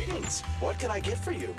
Greetings. What can I get for you?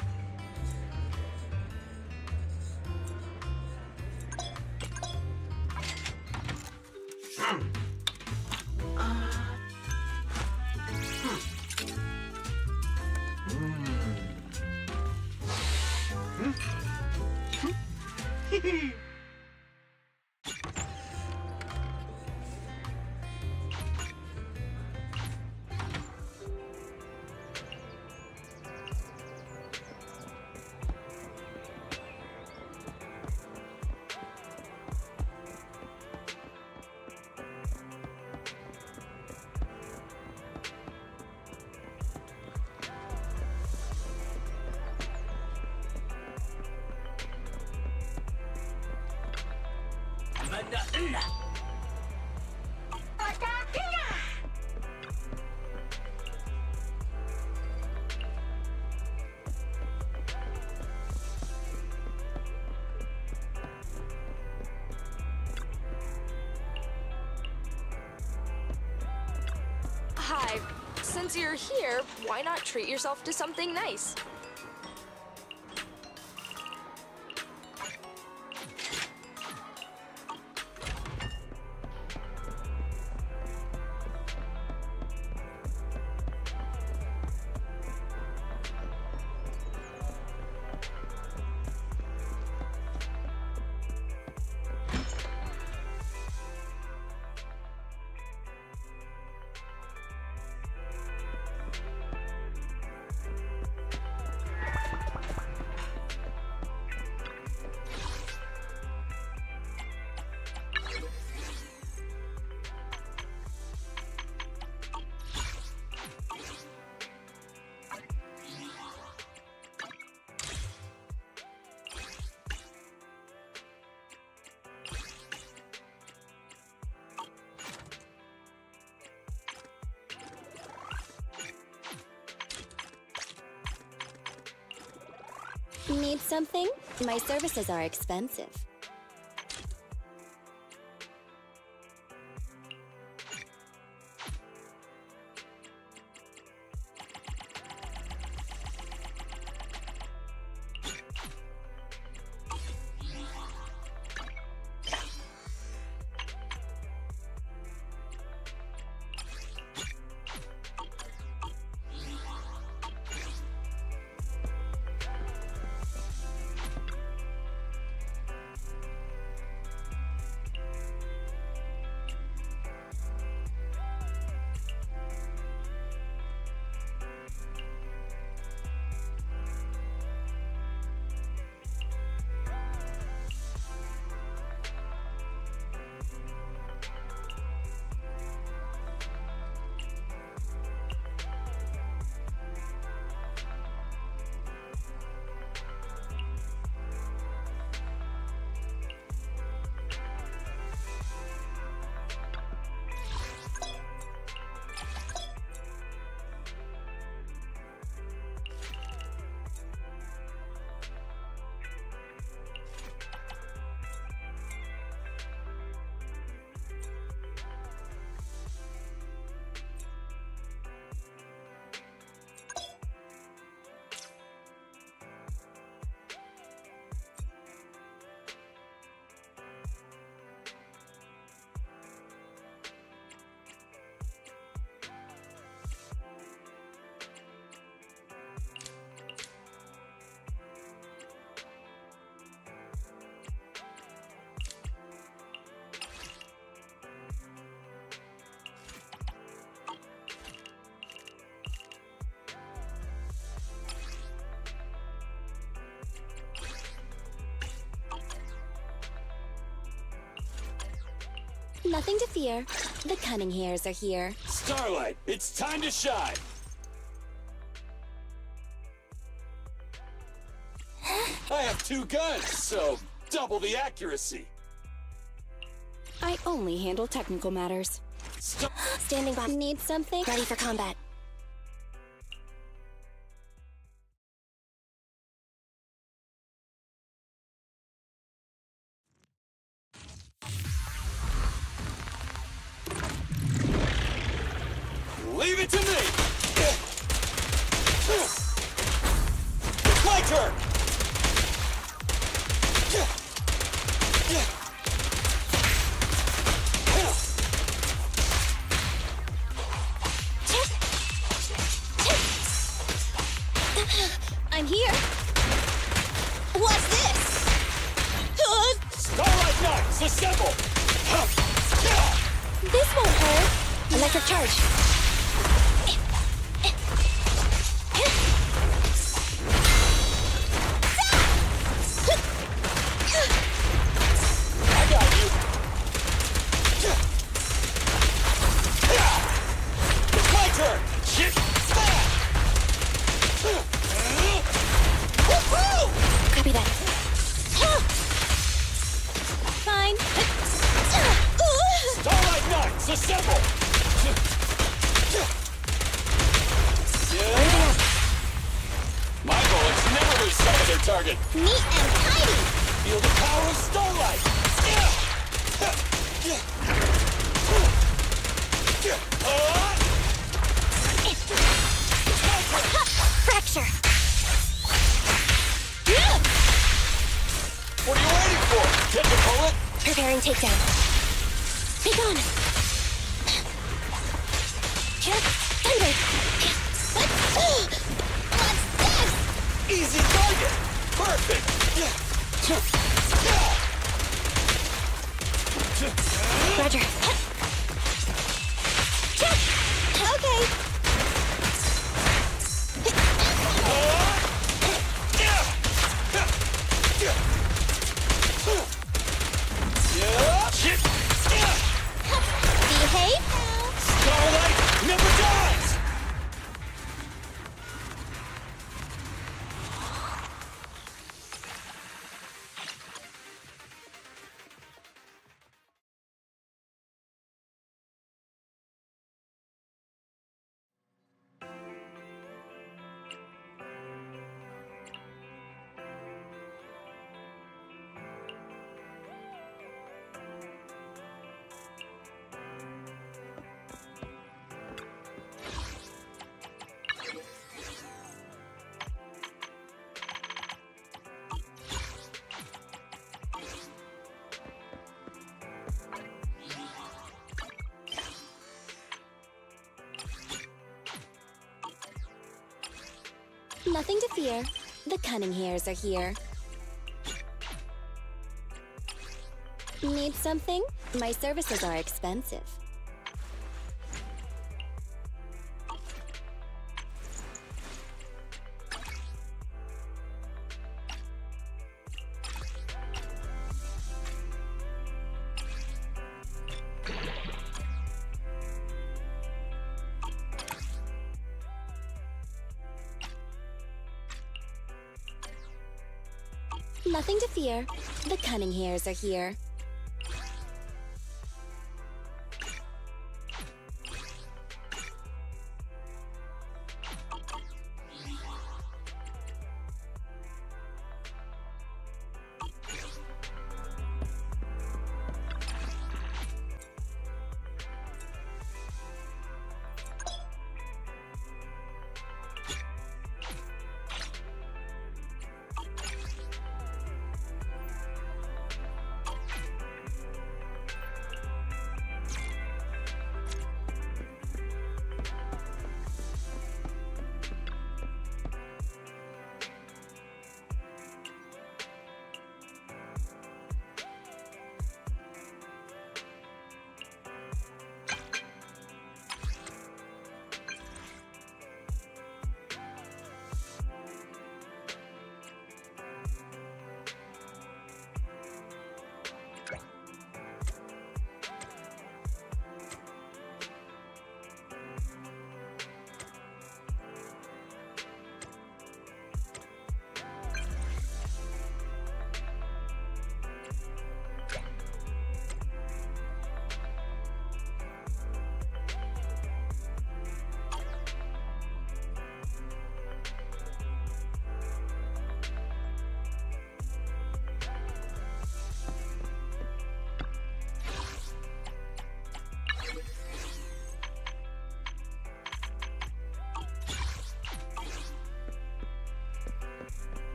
Hi. Since you're here, why not treat yourself to something nice? Need something? My services are expensive. Nothing to fear. The cunning hairs are here. Starlight, it's time to shine. I have 2 guns, so double the accuracy. I only handle technical matters. Standing by. Need something? Ready for combat. Leave it to me! turn! I'm here. What's this? Starlight Knights, assemble! This won't hurt. Electric charge. I got you! It's my turn! Shit! Woohoo! Copy that. Fine. Starlight Knights, assemble! Yeah. My bullets never lose sight of their target. Neat and tidy. Feel the power of Starlight! Fracture. What are you waiting for? Get the bullet? Preparing takedown. Be gone. Thunder. What's this? Easy target! Perfect! Roger. Okay. Behave now. Starlight never dies! Nothing to fear. The cunning hairs are here. Need something? My services are expensive. Nothing to fear. The cunning hairs are here.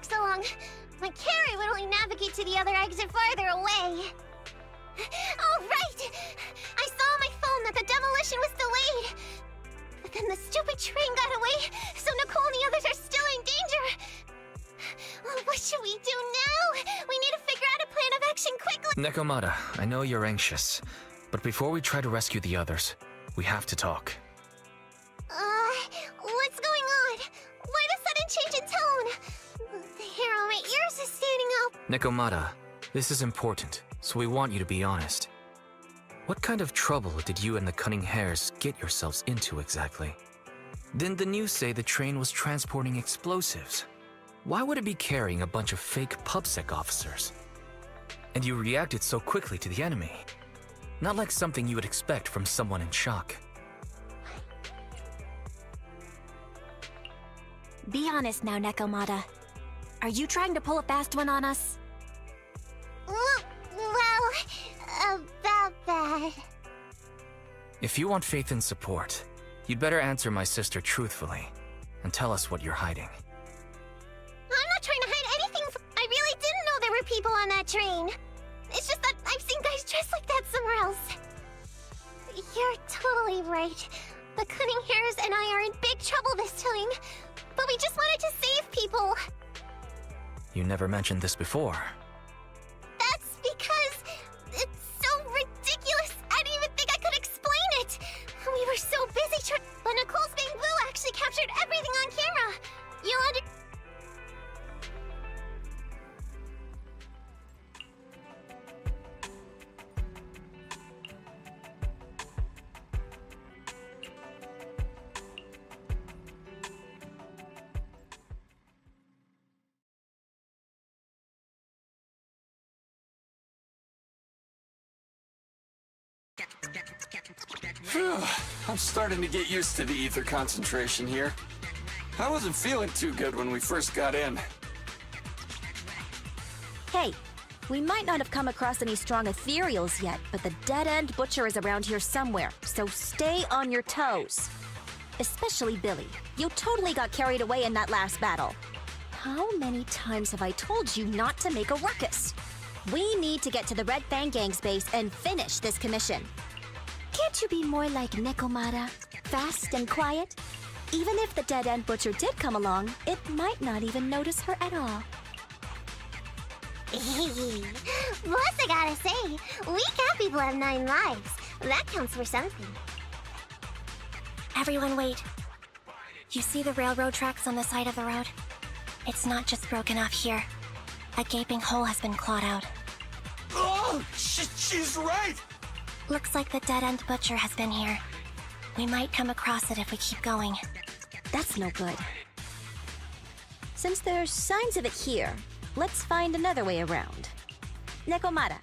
so long. My carry would only navigate to the other exit farther away. Oh, right! I saw on my phone that the demolition was delayed. But then the stupid train got away, so Nicole and the others are still in danger. Well, what should we do now? We need to figure out a plan of action quickly. Nekomata, I know you're anxious, but before we try to rescue the others, we have to talk. What's going on? Why the sudden change in tone? The hair on my ears is standing up. Nekomata, this is important, so we want you to be honest. What kind of trouble did you and the Cunning Hares get yourselves into exactly? Didn't the news say the train was transporting explosives? Why would it be carrying a bunch of fake PubSec officers? And you reacted so quickly to the enemy. Not like something you would expect from someone in shock. Be honest now, Nekomata. Are you trying to pull a fast one on us? Well, about that. If you want faith and support, you'd better answer my sister truthfully and tell us what you're hiding. I'm not trying to hide anything. I really didn't know there were people on that train. It's just that I've seen guys dressed like that somewhere else. You're totally right. The Cunning Hares and I are in big trouble this time. But we just wanted to save people. You never mentioned this before. That's because it's so ridiculous. I didn't even think I could explain it. We were so busy but Nicole's Bang Blue actually captured everything on camera. You'll Phew, I'm starting to get used to the ether concentration here. I wasn't feeling too good when we first got in. Hey, we might not have come across any strong ethereals yet, but the dead-end butcher is around here somewhere, so stay on your toes. Especially Billy. You totally got carried away in that last battle. How many times have I told you not to make a ruckus? We need to get to the Red Fang Gang's base and finish this commission. Can't you be more like Nekomata? Fast and quiet? Even if the dead-end butcher did come along, it might not even notice her at all. Plus, I gotta say, we cat people have 9 lives. That counts for something. Everyone wait. You see the railroad tracks on the side of the road? It's not just broken off here. A gaping hole has been clawed out. Oh, she's right! Looks like the dead-end butcher has been here. We might come across it if we keep going. That's no good. Since there's signs of it here, let's find another way around. Nekomata,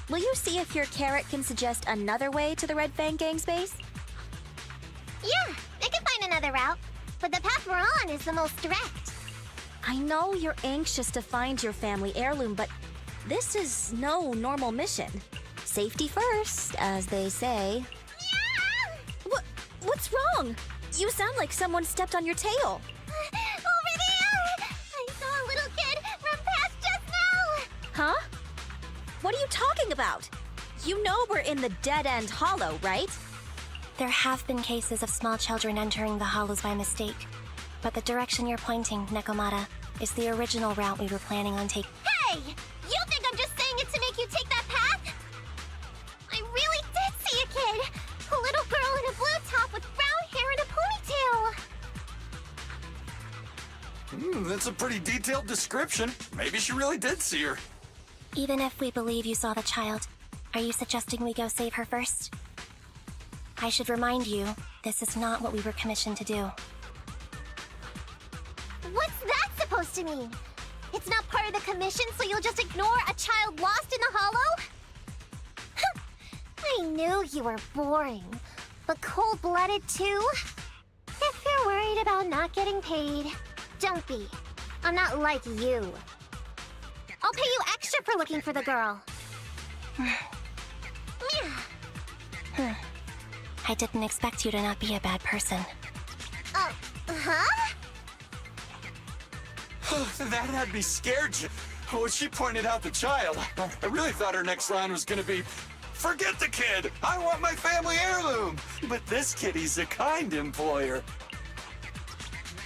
will you see if your carrot can suggest another way to the Red Fang Gang's base? Yeah, I can find another route. But the path we're on is the most direct. I know you're anxious to find your family heirloom, but this is no normal mission. Safety first, as they say. Yeah! What's wrong? You sound like someone stepped on your tail. Over there! I saw a little kid run past just now! Huh? What are you talking about? You know we're in the dead-end hollow, right? There have been cases of small children entering the hollows by mistake. But the direction you're pointing, Nekomata, is the original route we were planning on taking. Hey! You think I'm just saying it to make you take that path? I really did see a kid! A little girl in a blue top with brown hair and a ponytail! That's a pretty detailed description. Maybe she really did see her. Even if we believe you saw the child, are you suggesting we go save her first? I should remind you, this is not what we were commissioned to do. What's that supposed to mean? It's not part of the commission, so you'll just ignore a child lost in the hollow? I knew you were boring, but cold-blooded too? If you're worried about not getting paid, don't be. I'm not like you. I'll pay you extra for looking for the girl. I didn't expect you to not be a bad person. Huh? That had me scared. When she pointed out the child, I really thought her next line was gonna be, "Forget the kid! I want my family heirloom!" But this kitty's a kind employer.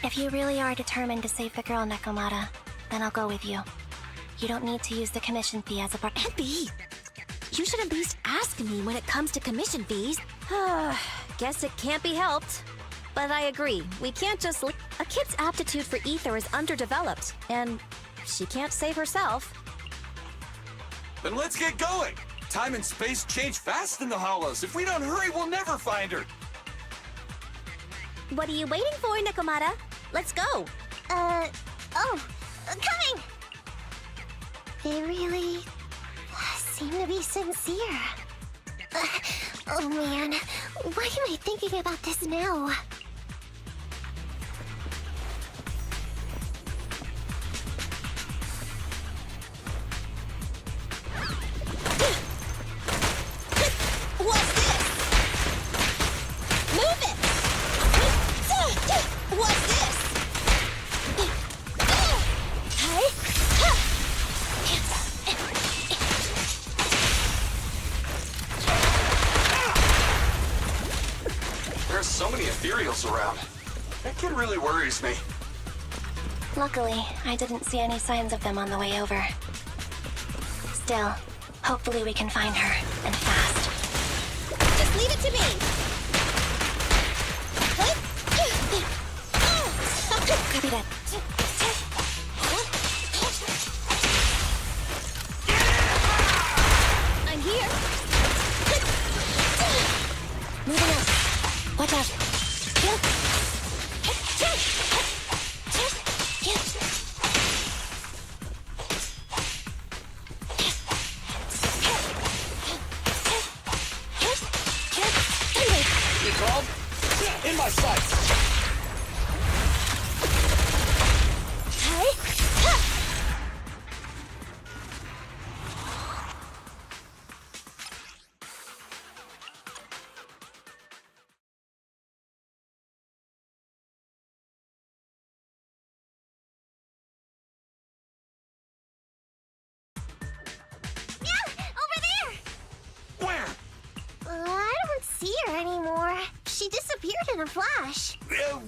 If you really are determined to save the girl, Nekomata, then I'll go with you. You don't need to use the commission fee as a bar- Abby, you should at least ask me when it comes to commission fees. Guess it can't be helped. But I agree, we can't just a kid's aptitude for ether is underdeveloped, and she can't save herself. Then let's get going! Time and space change fast in the Hollows. If we don't hurry, we'll never find her. What are you waiting for, Nekomata? Let's go. Coming! They really seem to be sincere. Oh man, why am I thinking about this now? What's this? Move it! What's this? There are so many ethereals around. That kid really worries me. Luckily, I didn't see any signs of them on the way over. Still, hopefully we can find her, and fast. Just leave it to me. Copy that. I'm here. Moving up. Watch out. You called? In my sights! Where? I don't see her anymore. She disappeared in a flash.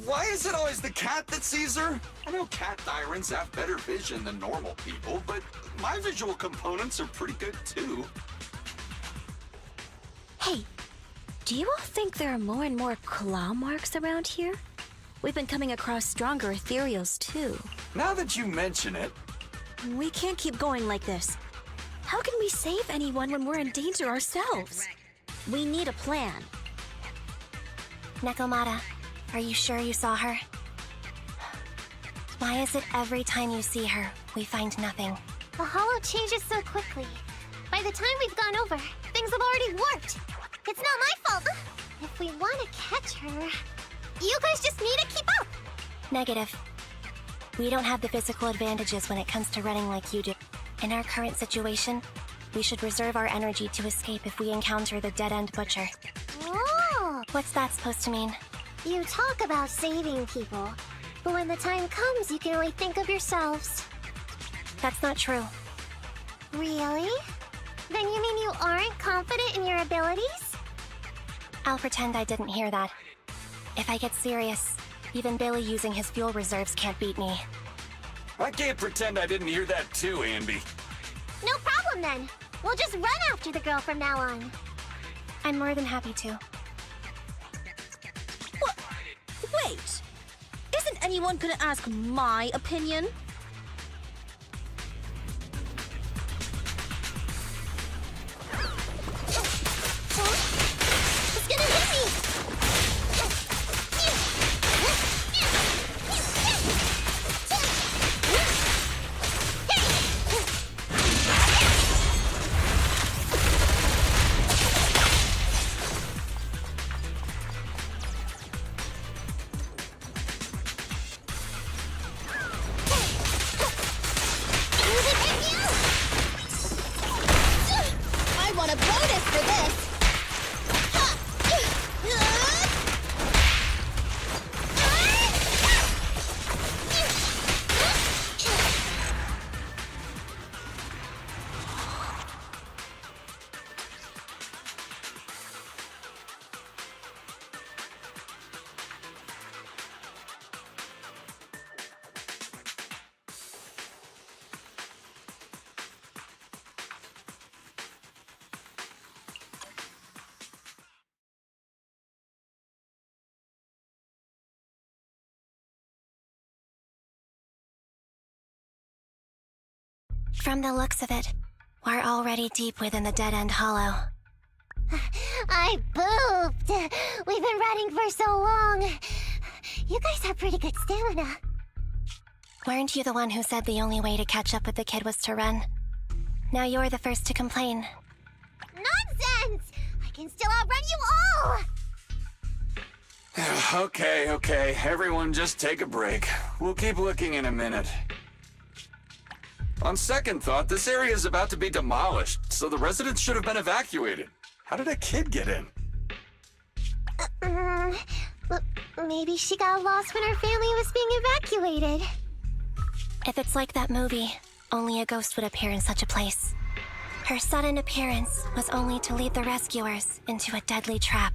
Why is it always the cat that sees her? I know cat tyrants have better vision than normal people, but my visual components are pretty good too. Hey, do you all think there are more and more claw marks around here? We've been coming across stronger ethereals too. Now that you mention it, We can't keep going like this. How can we save anyone when we're in danger ourselves? We need a plan. Nekomata, are you sure you saw her? Why is it every time you see her, we find nothing? The hollow changes so quickly. By the time we've gone over, things have already warped. It's not my fault. If we want to catch her, you guys just need to keep up. Negative. We don't have the physical advantages when it comes to running like you do. In our current situation, we should reserve our energy to escape if we encounter the dead-end butcher. Oh, What's that supposed to mean? you talk about saving people, but when the time comes, you can only think of yourselves. That's not true. Really? Then you mean you aren't confident in your abilities? I'll pretend I didn't hear that. If I get serious, even Billy using his fuel reserves can't beat me. I can't pretend I didn't hear that too, Anby. No problem then. We'll just run after the girl from now on. I'm more than happy to. What? Wait! Isn't anyone gonna ask my opinion? It's gonna hit me! From the looks of it, we're already deep within the dead-end hollow. I pooped. We've been running for so long. You guys have pretty good stamina. Weren't you the one who said the only way to catch up with the kid was to run? Now you're the first to complain. Nonsense! I can still outrun you all! Okay. Everyone just take a break. We'll keep looking in a minute. On second thought, this area is about to be demolished, so the residents should have been evacuated. How did a kid get in? Maybe she got lost when her family was being evacuated. If it's like that movie, only a ghost would appear in such a place. Her sudden appearance was only to lead the rescuers into a deadly trap.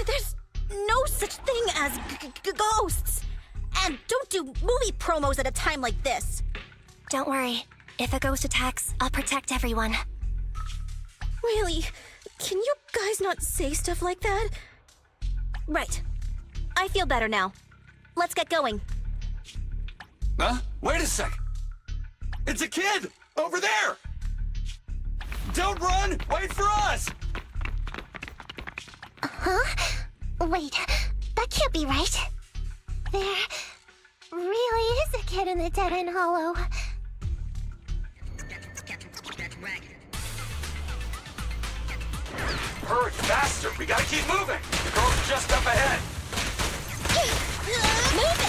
There's no such thing as ghosts! And don't do movie promos at a time like this! Don't worry. If a ghost attacks, I'll protect everyone. Really? Can you guys not say stuff like that? Right. I feel better now. Let's get going. Huh? Wait a sec! It's a kid! Over there! Don't run! Wait for us! Huh? Wait, that can't be right. There really is a kid in the dead-end hollow. Hurry, faster! We gotta keep moving! The girl's just up ahead! Move it!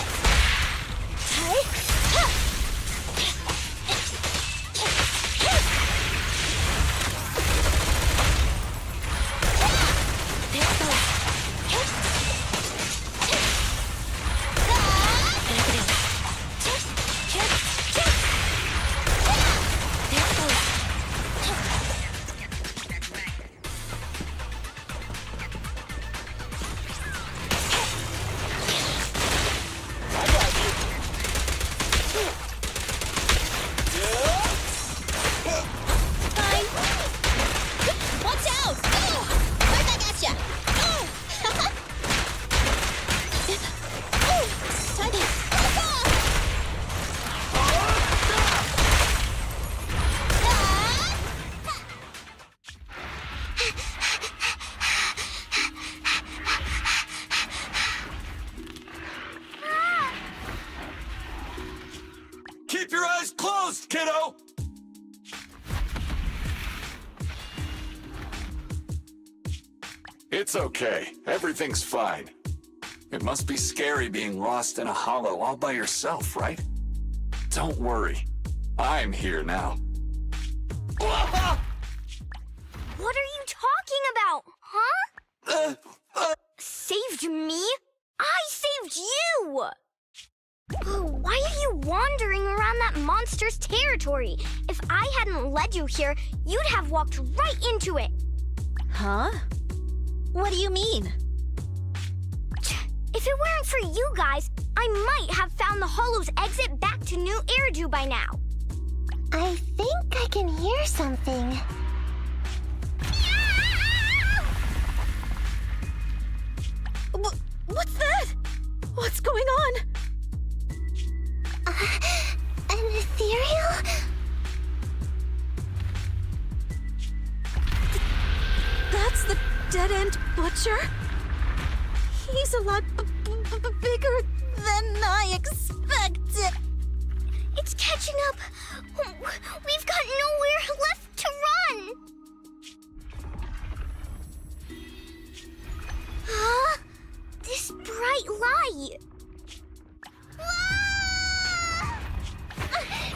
Keep your eyes closed, kiddo! It's okay. Everything's fine. It must be scary being lost in a hollow all by yourself, right? Don't worry. I'm here now. What are you talking about, huh? Saved me? I saved you! Oh, why are you wandering around that monster's territory? If I hadn't led you here, you'd have walked right into it. Huh? What do you mean? If it weren't for you guys, I might have found the Hollow's exit back to New Eridu by now. I think I can hear something. What's that? What's going on? An ethereal? That's the dead-end butcher? He's a lot bigger than I expected. It's catching up. We've got nowhere left to run. Huh? This bright light. Ah!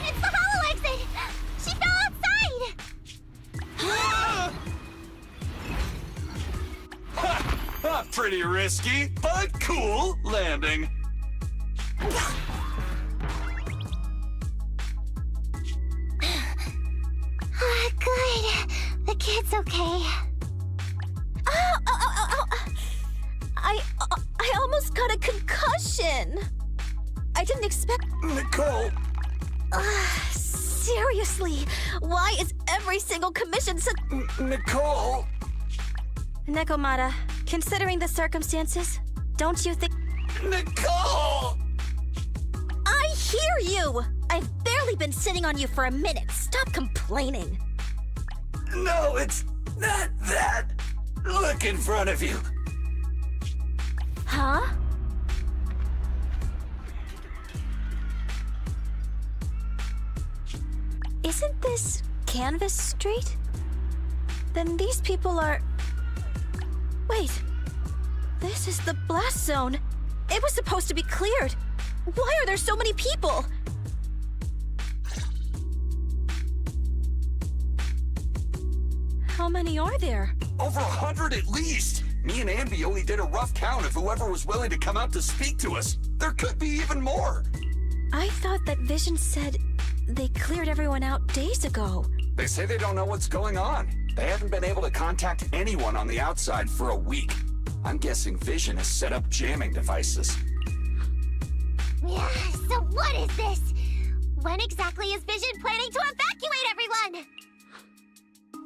It's the hollow exit! She fell outside! Pretty risky, but cool landing. Good. The kid's okay. I almost got a concussion. I didn't expect... Nicole! Seriously, why is every single commission such... Nicole! Nekomata, considering the circumstances, don't you think... Nicole! I hear you! I've barely barely been sitting on you for a minute. Stop complaining. No, it's not that. Look in front of you. Huh? Isn't this Canvas Street? Then these people are... Wait. This is the blast zone. It was supposed to be cleared. Why are there so many people? How many are there? Over 100 at least. Me and Ambi only did a rough count of whoever was willing to come out to speak to us. There could be even more. I thought that Vision said they cleared everyone out days ago. They say they don't know what's going on. They haven't been able to contact anyone on the outside for a week. I'm guessing Vision has set up jamming devices. Yeah, so what is this? When exactly is Vision planning to evacuate everyone?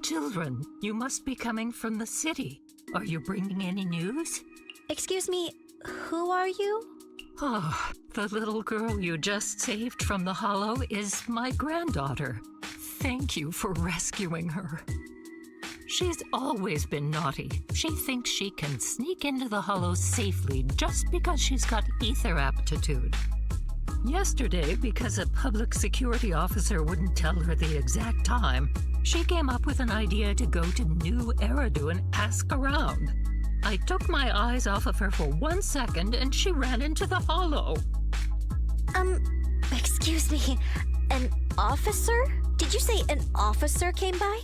Children, you must be coming from the city. Are you bringing any news? Excuse me, who are you? Oh, the little girl you just saved from the Hollow is my granddaughter. Thank you for rescuing her. She's always been naughty. She thinks she can sneak into the Hollow safely just because she's got ether aptitude. Yesterday, because a public security officer wouldn't tell her the exact time, she came up with an idea to go to New Eridu and ask around. I took my eyes off of her for 1 second and she ran into the Hollow. Excuse me, an officer? Did you say an officer came by?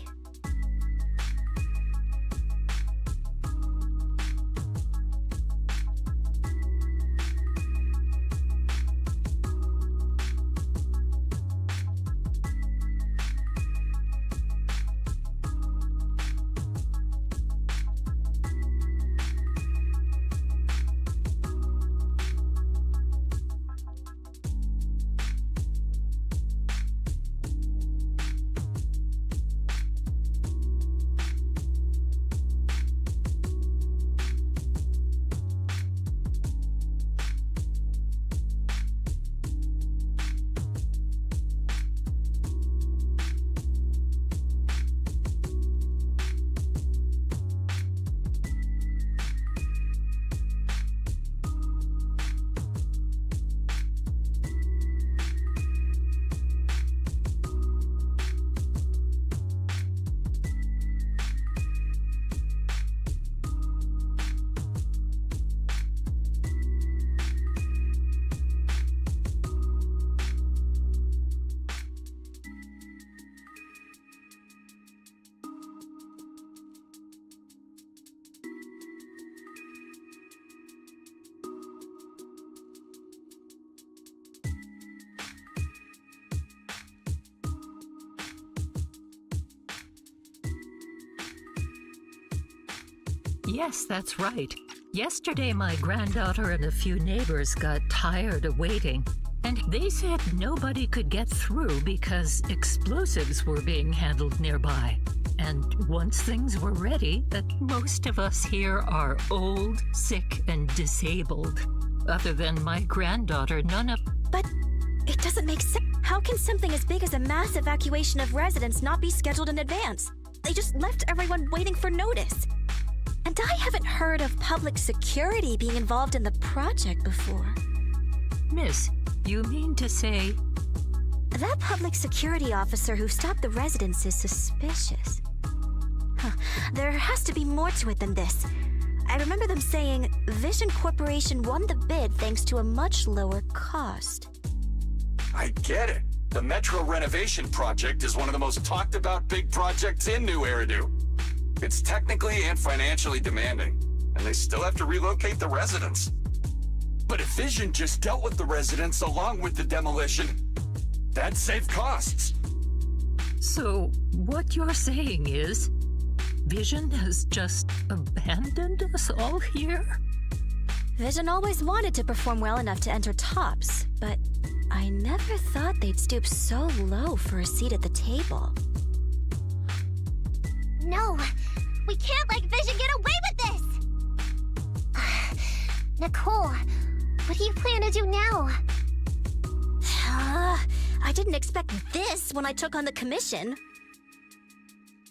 Yes, that's right. Yesterday, my granddaughter and a few neighbors got tired of waiting, and they said nobody could get through because explosives were being handled nearby. And once things were ready, that most of us here are old, sick, and disabled. Other than my granddaughter, none of... But it doesn't make sense. How can something as big as a mass evacuation of residents not be scheduled in advance? They just left everyone waiting for notice. And I haven't heard of public security being involved in the project before. Miss, you mean to say... That public security officer who stopped the residents is suspicious. Huh. There has to be more to it than this. I remember them saying Vision Corporation won the bid thanks to a much lower cost. I get it. The Metro renovation project is one of the most talked about big projects in New Eridu. It's technically and financially demanding, and they still have to relocate the residents. But if Vision just dealt with the residents along with the demolition, that'd save costs. So, what you're saying is, Vision has just abandoned us all here? Vision always wanted to perform well enough to enter tops, but I never thought they'd stoop so low for a seat at the table. No, we can't let Vision get away with this! Nicole, what do you plan to do now? I didn't expect this when I took on the commission.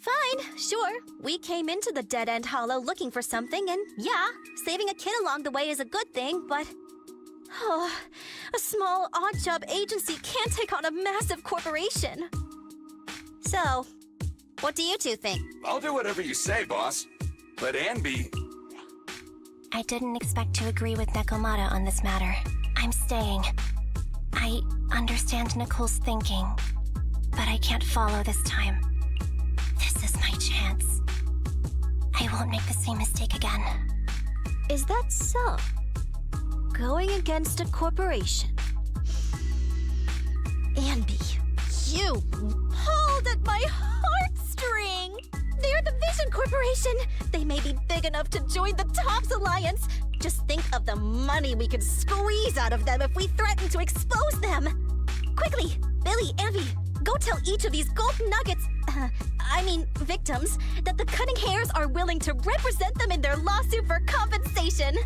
Fine, sure. We came into the dead-end hollow looking for something, and yeah, saving a kid along the way is a good thing, but... Oh, a small, odd-job agency can't take on a massive corporation. So, what do you two think? I'll do whatever you say, boss. But Anby... I didn't expect to agree with Nekomata on this matter. I'm staying. I understand Nicole's thinking, but I can't follow this time. This is my chance. I won't make the same mistake again. Is that so? Going against a corporation. Anby, you pulled at my heartstring! They're the Vision Corporation! They may be big enough to join the TOPS Alliance! Just think of the money we could squeeze out of them if we threaten to expose them! Quickly, Billy, Anby, go tell each of these gold nuggets, victims, that the Cunning Hairs are willing to represent them in their lawsuit for compensation!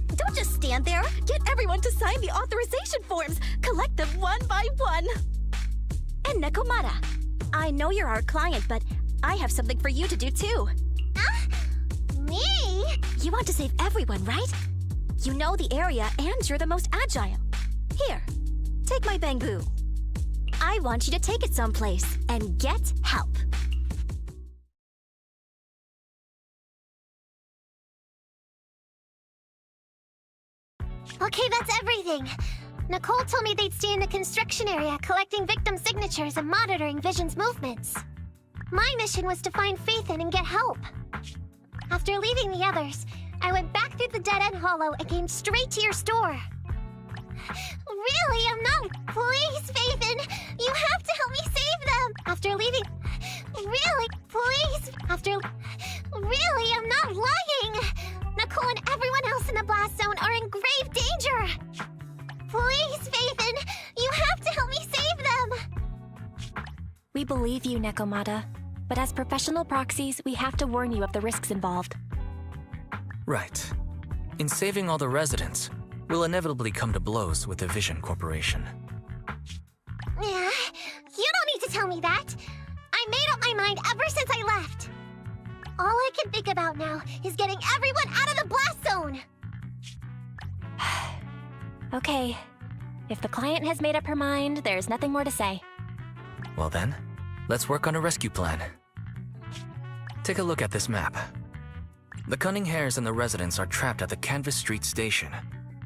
Don't just stand there! Get everyone to sign the authorization forms! Collect them one by one! And Nekomata, I know you're our client, but I have something for you to do too. Me? You want to save everyone, right? You know the area and you're the most agile. Here, take my bamboo. I want you to take it someplace and get help. Okay, that's everything. Nicole told me they'd stay in the construction area collecting victim signatures and monitoring Vision's movements. My mission was to find Faithin and get help. After leaving the others, I went back through the dead-end hollow and came straight to your store. Really, I'm not... Please, Faithin! You have to help me save them! After leaving... Really, please! Really, I'm not lying! Nicole and everyone else in the blast zone are in grave danger! Please, Faithin! You have to help me save them! We believe you, Nekomata. But as professional proxies, we have to warn you of the risks involved. Right. In saving all the residents, we'll inevitably come to blows with the Vision Corporation. Yeah, you don't need to tell me that. I made up my mind ever since I left. All I can think about now is getting everyone out of the blast zone. Okay. If the client has made up her mind, there's nothing more to say. Well then, let's work on a rescue plan. Take a look at this map. The Cunning Hairs and the residents are trapped at the Canvas Street station,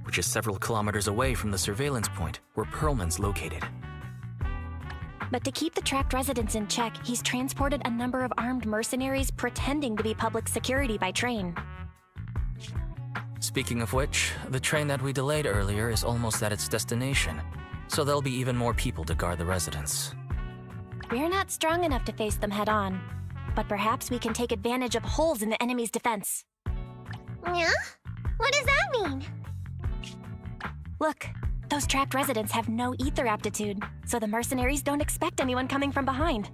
which is several kilometers away from the surveillance point where Perlman's located. But to keep the trapped residents in check, he's transported a number of armed mercenaries pretending to be public security by train. Speaking of which, the train that we delayed earlier is almost at its destination, so there'll be even more people to guard the residents. We're not strong enough to face them head-on, but perhaps we can take advantage of holes in the enemy's defense. Yeah? What does that mean? Look, those trapped residents have no ether aptitude, so the mercenaries don't expect anyone coming from behind.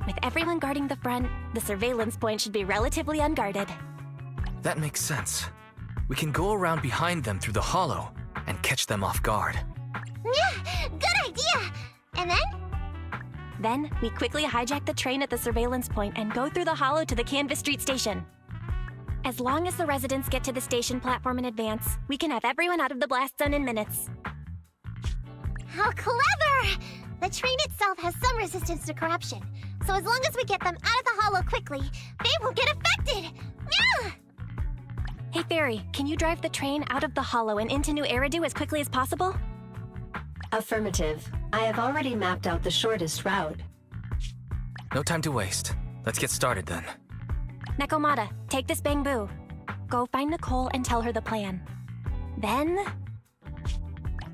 With everyone guarding the front, the surveillance point should be relatively unguarded. That makes sense. We can go around behind them through the hollow and catch them off guard. Yeah, good idea! And then? Then, we quickly hijack the train at the surveillance point and go through the hollow to the Canvas Street station. As long as the residents get to the station platform in advance, we can have everyone out of the blast zone in minutes. How clever! The train itself has some resistance to corruption, so as long as we get them out of the hollow quickly, they won't get affected! Yeah! Hey Fairy, can you drive the train out of the hollow and into New Eridu as quickly as possible? Affirmative. I have already mapped out the shortest route. No time to waste. Let's get started then. Nekomata, take this bamboo. Go find Nicole and tell her the plan. Then...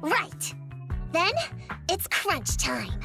Right! Then, it's crunch time.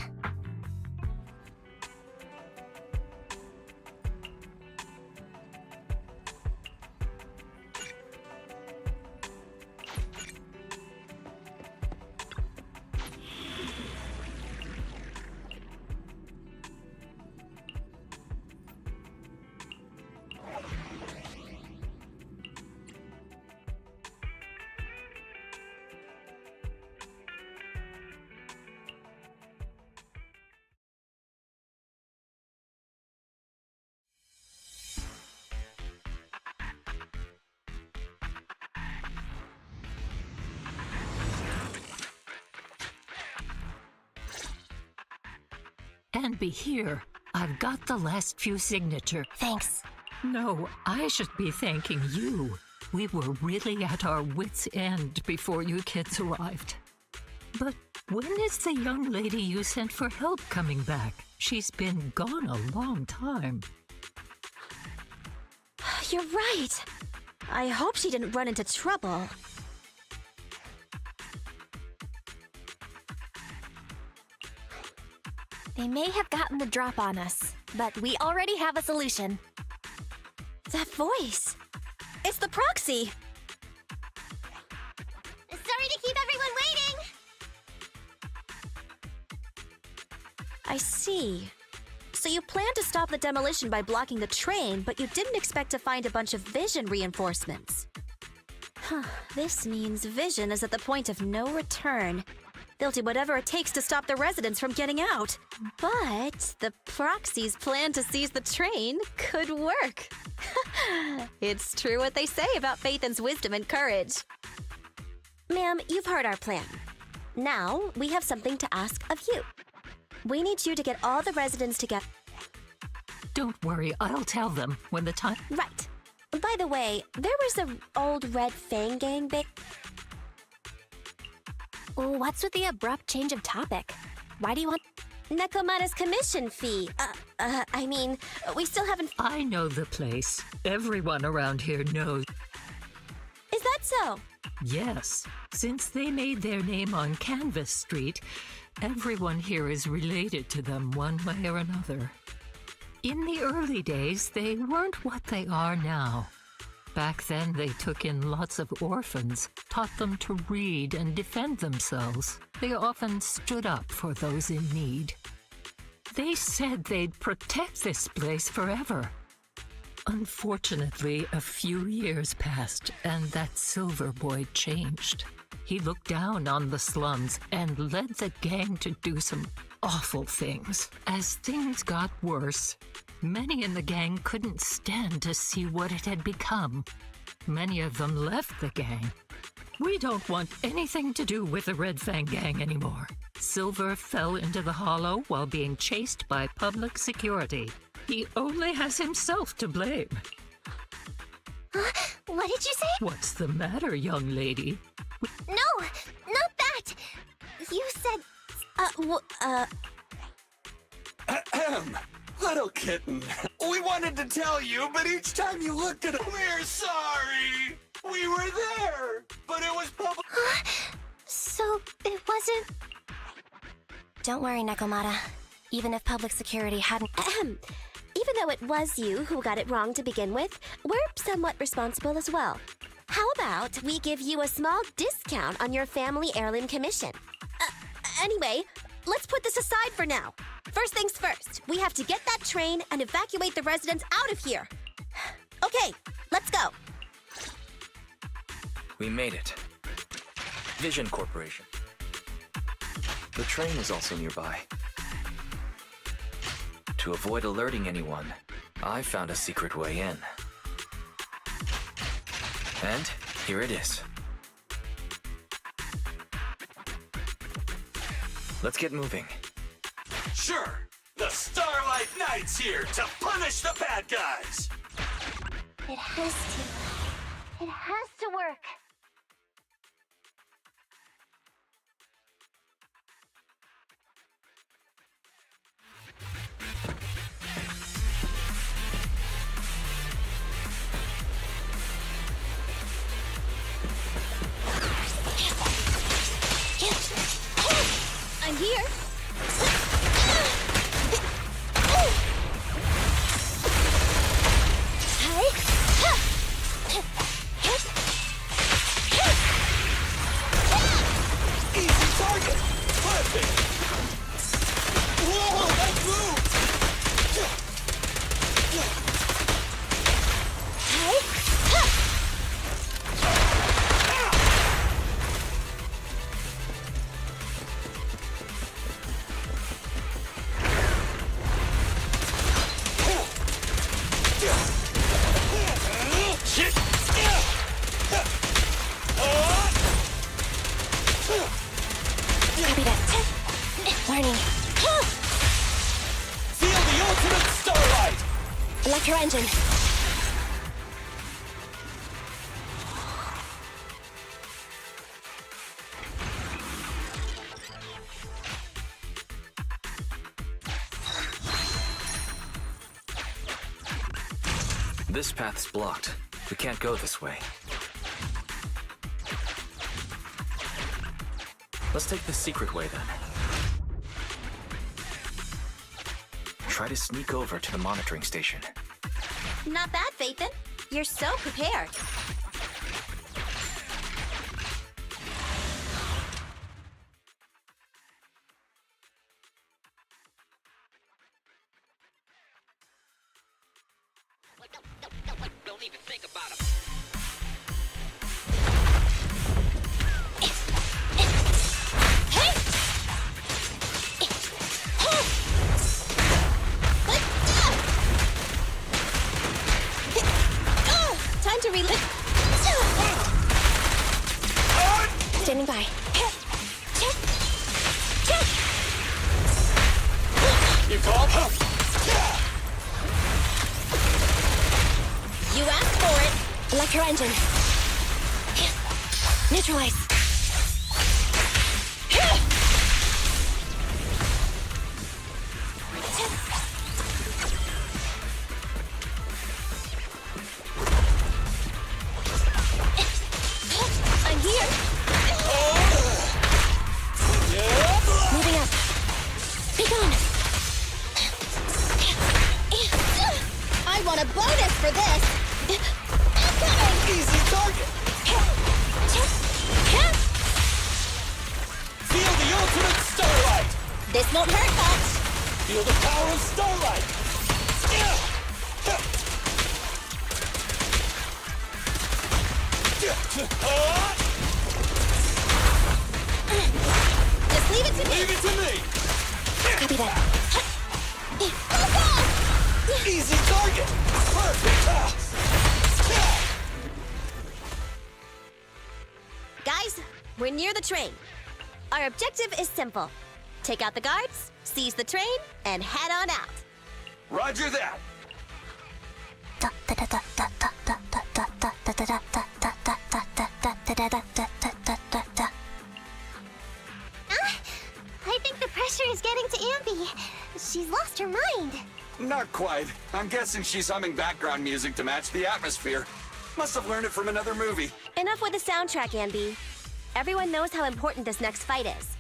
And be here. I've got the last few signature. Thanks. No, I should be thanking you. We were really at our wits' end before you kids arrived. But when is the young lady you sent for help coming back? She's been gone a long time. You're right. I hope she didn't run into trouble. They may have gotten the drop on us, but we already have a solution. That voice. It's the proxy. Sorry to keep everyone waiting! I see. So you planned to stop the demolition by blocking the train, but you didn't expect to find a bunch of vision reinforcements. Huh, this means Vision is at the point of no return. They'll do whatever it takes to stop the residents from getting out. But the proxy's plan to seize the train could work. It's true what they say about Phaethon's wisdom and courage. Ma'am, you've heard our plan. Now, we have something to ask of you. We need you to get all the residents together. Don't worry, I'll tell them when the time... Right. By the way, there was an old Red Fang gang What's with the abrupt change of topic? Why do you want... Nekomata's commission fee. I mean, we still haven't... I know the place. Everyone around here knows. Is that so? Yes. Since they made their name on Canvas Street, everyone here is related to them one way or another. In the early days, they weren't what they are now. Back then, they took in lots of orphans, taught them to read and defend themselves. They often stood up for those in need. They said they'd protect this place forever. Unfortunately, a few years passed, and that Silver Boy changed. He looked down on the slums and led the gang to do some awful things. As things got worse, many in the gang couldn't stand to see what it had become. Many of them left the gang. We don't want anything to do with the Red Fang gang anymore. Silver fell into the hollow while being chased by public security. He only has himself to blame. What did you say? What's the matter, young lady? No, not that! You said... Ahem. Little kitten. We wanted to tell you, but each time you looked at it, we're sorry. We were there, but it was public. So, it wasn't... Don't worry, Nekomata. Even if public security hadn't... Even though it was you who got it wrong to begin with, we're somewhat responsible as well. How about we give you a small discount on your family heirloom commission? Anyway, let's put this aside for now. First things first, we have to get that train and evacuate the residents out of here. Okay, let's go. We made it. Vision Corporation. The train is also nearby. To avoid alerting anyone, I found a secret way in. And here it is. Let's get moving. Sure, the Starlight Knight's here to punish the bad guys. It has to. It has to work. I'm here. Easy target. Perfect. Whoa, that moved. Shit. Copy that. Warning. Feel the ultimate Starlight. Electro engine. This path's blocked. We can't go this way. Let's take the secret way then. Try to sneak over to the monitoring station. Not bad, Phaethon. You're so prepared. Don't even think about it. Time to relive. Standing by. You called? You asked for it. Electro engine. Neutralize. I'm here. Moving up. Be gone. I want a bonus for this. Easy target. Feel the ultimate Starlight. This won't hurt much. Feel the power of Starlight. Just leave it to me. Leave it to me. Copy that. Easy target. Perfect. Guys, we're near the train. Our objective is simple. Take out the guards, seize the train, and head on out. Roger that. I think the pressure is getting to Ambi. She's lost her mind. Not quite. I'm guessing she's humming background music to match the atmosphere. Must have learned it from another movie. Enough with the soundtrack, Ambi. Everyone knows how important this next fight is.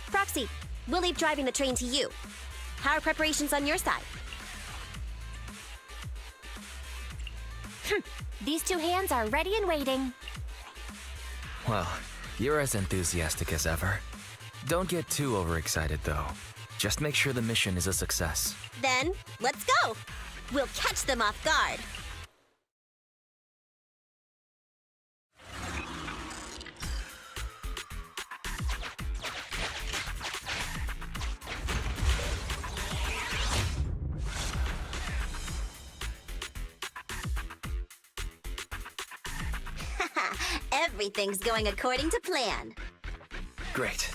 Proxy, we'll leave driving the train to you. How are preparations on your side? These two hands are ready and waiting. Well, you're as enthusiastic as ever. Don't get too overexcited, though. Just make sure the mission is a success. Then, let's go! We'll catch them off guard. Everything's going according to plan. Great.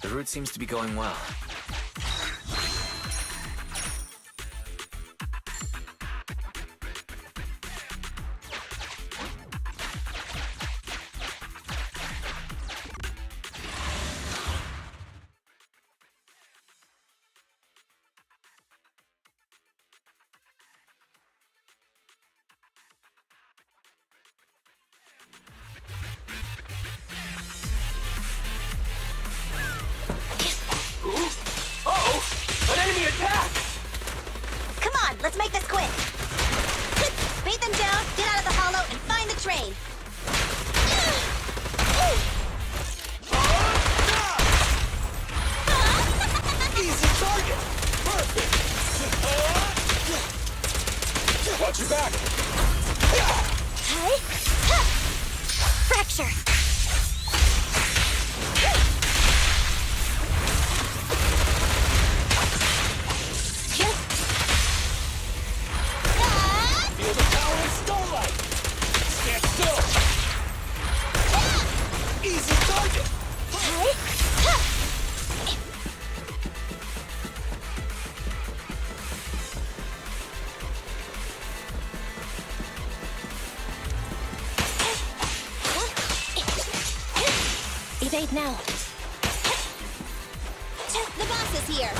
The route seems to be going well. Come on, let's make this quick. Beat them down, get out of the hollow, and find the train. Easy target! Perfect! Watch your back! Fracture. Feel the power of starlight! Stand still! Easy target! Evade now. The boss is here.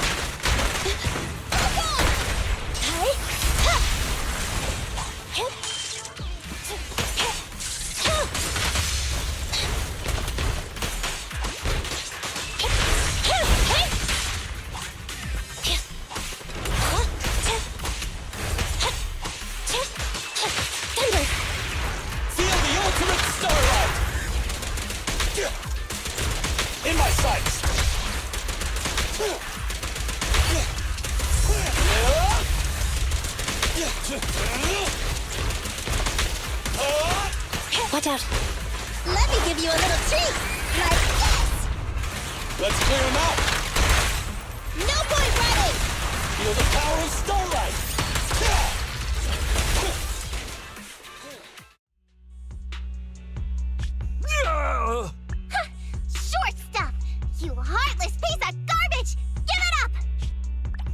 Feel the ultimate starlight! In my sights! Watch out. Let me give you a little treat. Like this. Let's clear him out! No point running. Feel the power of starlight! Short stuff! You heartless piece of garbage! Give it up!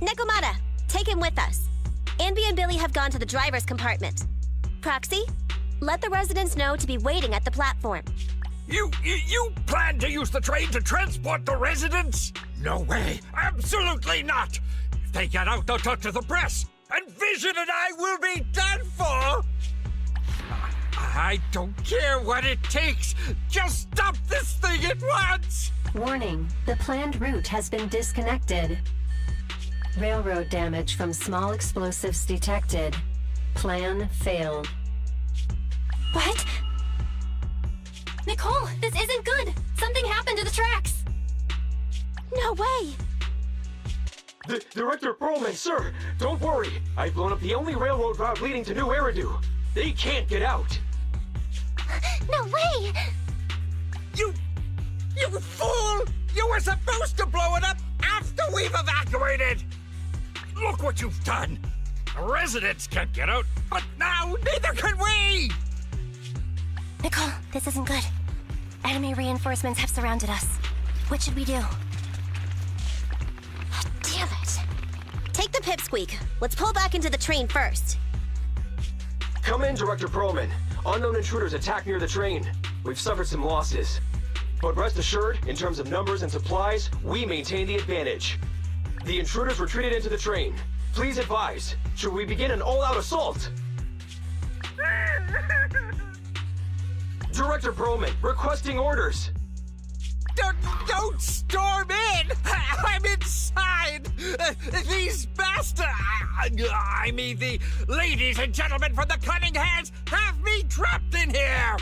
Nekomata, take him with us. Anby and Billy have gone to the driver's compartment. Proxy, let the residents know to be waiting at the platform. You plan to use the train to transport the residents? No way! Absolutely not! If they get out, they'll talk to the press, and Vision and I will be done for! I don't care what it takes! Just stop this thing at once! Warning, the planned route has been disconnected. Railroad damage from small explosives detected. Plan failed. What? Nicole, this isn't good. Something happened to the tracks. No way! Director Perlman, sir, don't worry. I've blown up the only railroad route leading to New Eridu. They can't get out. No way! You fool! You were supposed to blow it up after we've evacuated! Look what you've done! The residents can't get out, but now neither can we! Nicole, this isn't good. Enemy reinforcements have surrounded us. What should we do? Damn it. Take the pipsqueak. Let's pull back into the train first. Come in, Director Perlman. Unknown intruders attacked near the train. We've suffered some losses. But rest assured, in terms of numbers and supplies, we maintain the advantage. The intruders retreated into the train. Please advise, should we begin an all-out assault? Director Perlman, requesting orders. Don't storm in! I'm inside! These bastards... I mean, the ladies and gentlemen from the Cunning Hands have me trapped in here!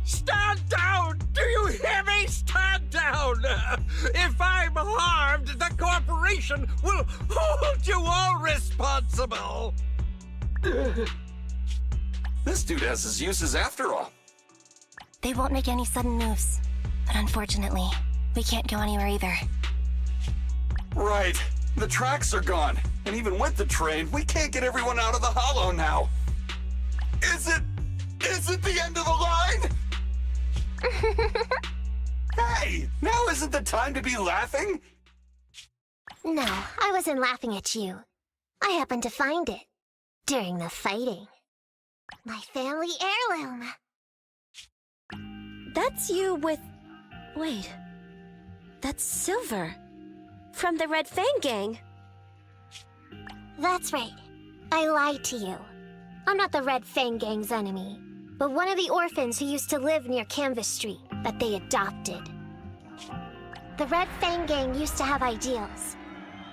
Stand down! Do you hear me? Stand down! If I'm harmed, the corporation will hold you all responsible! This dude has his uses after all. They won't make any sudden moves. But unfortunately, we can't go anywhere either. Right. The tracks are gone. And even with the train, we can't get everyone out of the hollow now. Is it the end of the line? Hey, now isn't the time to be laughing? No, I wasn't laughing at you. I happened to find it during the fighting. My family heirloom. That's you with... Wait. That's Silver. From the Red Fang Gang. That's right. I lied to you. I'm not the Red Fang Gang's enemy, but one of the orphans who used to live near Canvas Street that they adopted. The Red Fang Gang used to have ideals.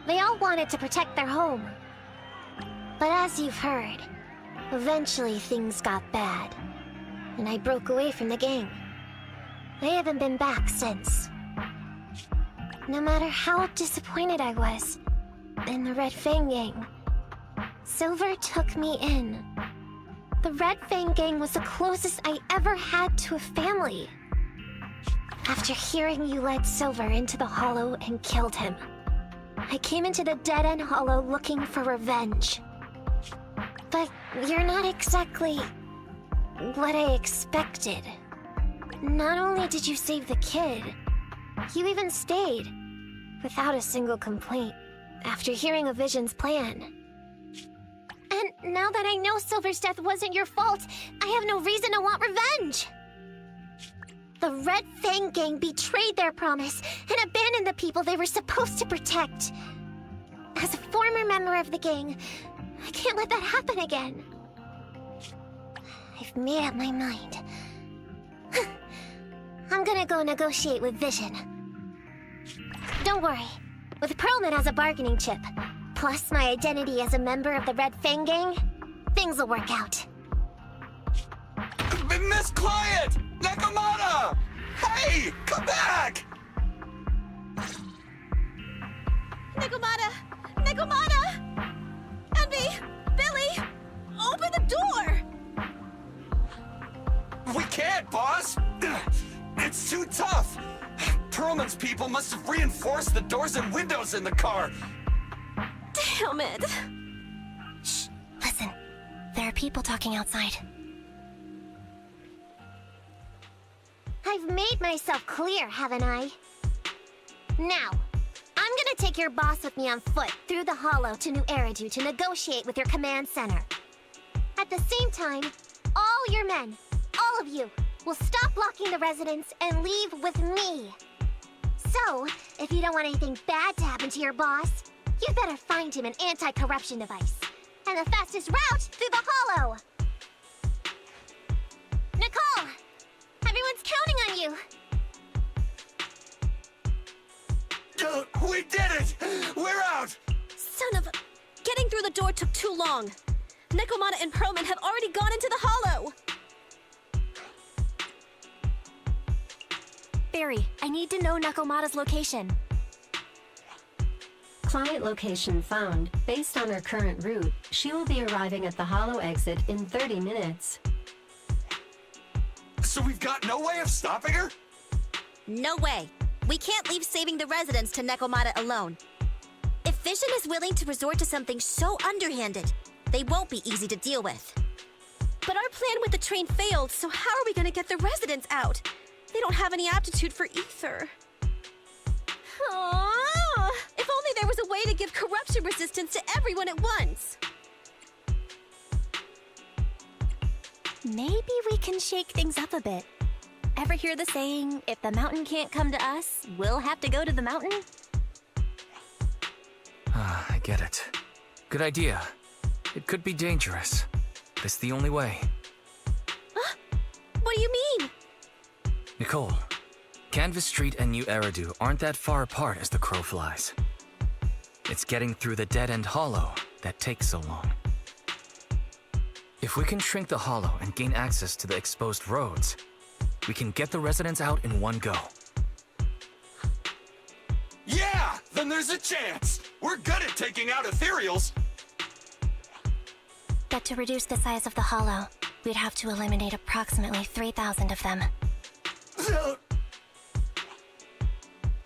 They all wanted to protect their home. But as you've heard, eventually things got bad, and I broke away from the gang. I haven't been back since. No matter how disappointed I was in the Red Fang Gang, Silver took me in. The Red Fang Gang was the closest I ever had to a family. After hearing you led Silver into the Hollow and killed him, I came into the dead-end Hollow looking for revenge. But you're not exactly what I expected. Not only did you save the kid, you even stayed, without a single complaint, after hearing a Vision's plan. And now that I know Silver's death wasn't your fault, I have no reason to want revenge! The Red Fang Gang betrayed their promise and abandoned the people they were supposed to protect. As a former member of the gang, I can't let that happen again. I've made up my mind. I'm gonna go negotiate with Vision. Don't worry. With Pearlman as a bargaining chip, plus my identity as a member of the Red Fang Gang, things will work out. Miss Client! Nakamata! Hey, come back! Nakamata! Nakamata! Envy! Billy! Open the door! We can't, boss! It's too tough! Perlman's people must have reinforced the doors and windows in the car! Damn it! Shh, listen. There are people talking outside. I've made myself clear, haven't I? Now, I'm gonna take your boss with me on foot through the Hollow to New Eridu to negotiate with your command center. At the same time, all your men, all of you, will stop blocking the residents and leave with me. So, if you don't want anything bad to happen to your boss, you better find him an anti-corruption device. And the fastest route through the Hollow! Nicole! Everyone's counting on you! We did it! We're out! Son of a... Getting through the door took too long. Nekomata and Perlman have already gone into the Hollow! Barry, I need to know Nakomata's location. Client location found. Based on her current route, she will be arriving at the Hollow exit in 30 minutes. So we've got no way of stopping her? No way. We can't leave saving the residents to Nekomata alone. If Vision is willing to resort to something so underhanded, they won't be easy to deal with. But our plan with the train failed, so how are we gonna get the residents out? They don't have any aptitude for ether. Aww, if only there was a way to give corruption resistance to everyone at once. Maybe we can shake things up a bit. Ever hear the saying, if the mountain can't come to us, we'll have to go to the mountain? Ah, I get it. Good idea. It could be dangerous. But it's the only way. Huh? What do you mean? Nicole, Canvas Street and New Eridu aren't that far apart as the crow flies. It's getting through the dead-end Hollow that takes so long. If we can shrink the Hollow and gain access to the exposed roads, we can get the residents out in one go. Yeah! Then there's a chance! We're good at taking out ethereals! But to reduce the size of the Hollow, we'd have to eliminate approximately 3,000 of them.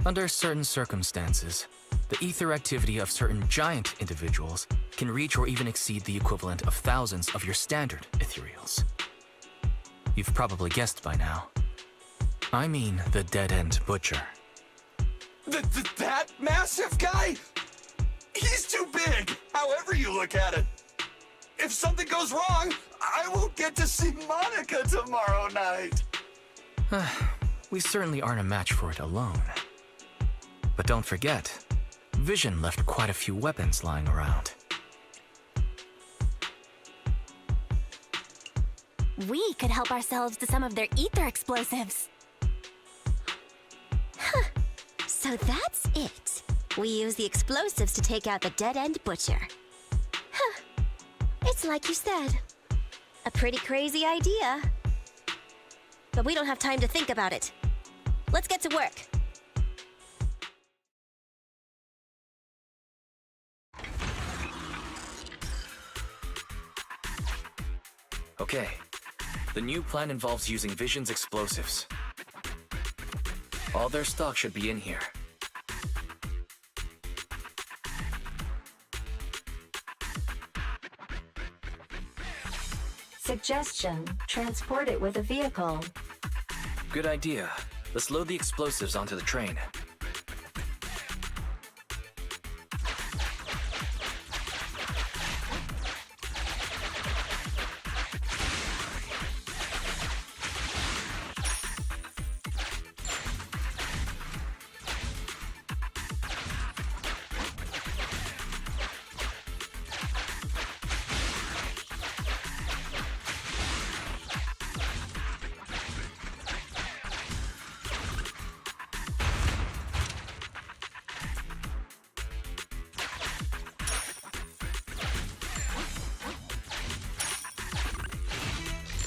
Under certain circumstances, the ether activity of certain giant individuals can reach or even exceed the equivalent of thousands of your standard ethereals. You've probably guessed by now. I mean the dead-end butcher. That massive guy? He's too big, however you look at it. If something goes wrong, I won't get to see Monica tomorrow night. We certainly aren't a match for it alone. But don't forget, Vision left quite a few weapons lying around. We could help ourselves to some of their ether explosives. Huh. So that's it. We use the explosives to take out the dead-end butcher. Huh. It's like you said. A pretty crazy idea. But we don't have time to think about it. Let's get to work. Okay. The new plan involves using Vision's explosives. All their stock should be in here. Suggestion: transport it with a vehicle. Good idea. Let's load the explosives onto the train.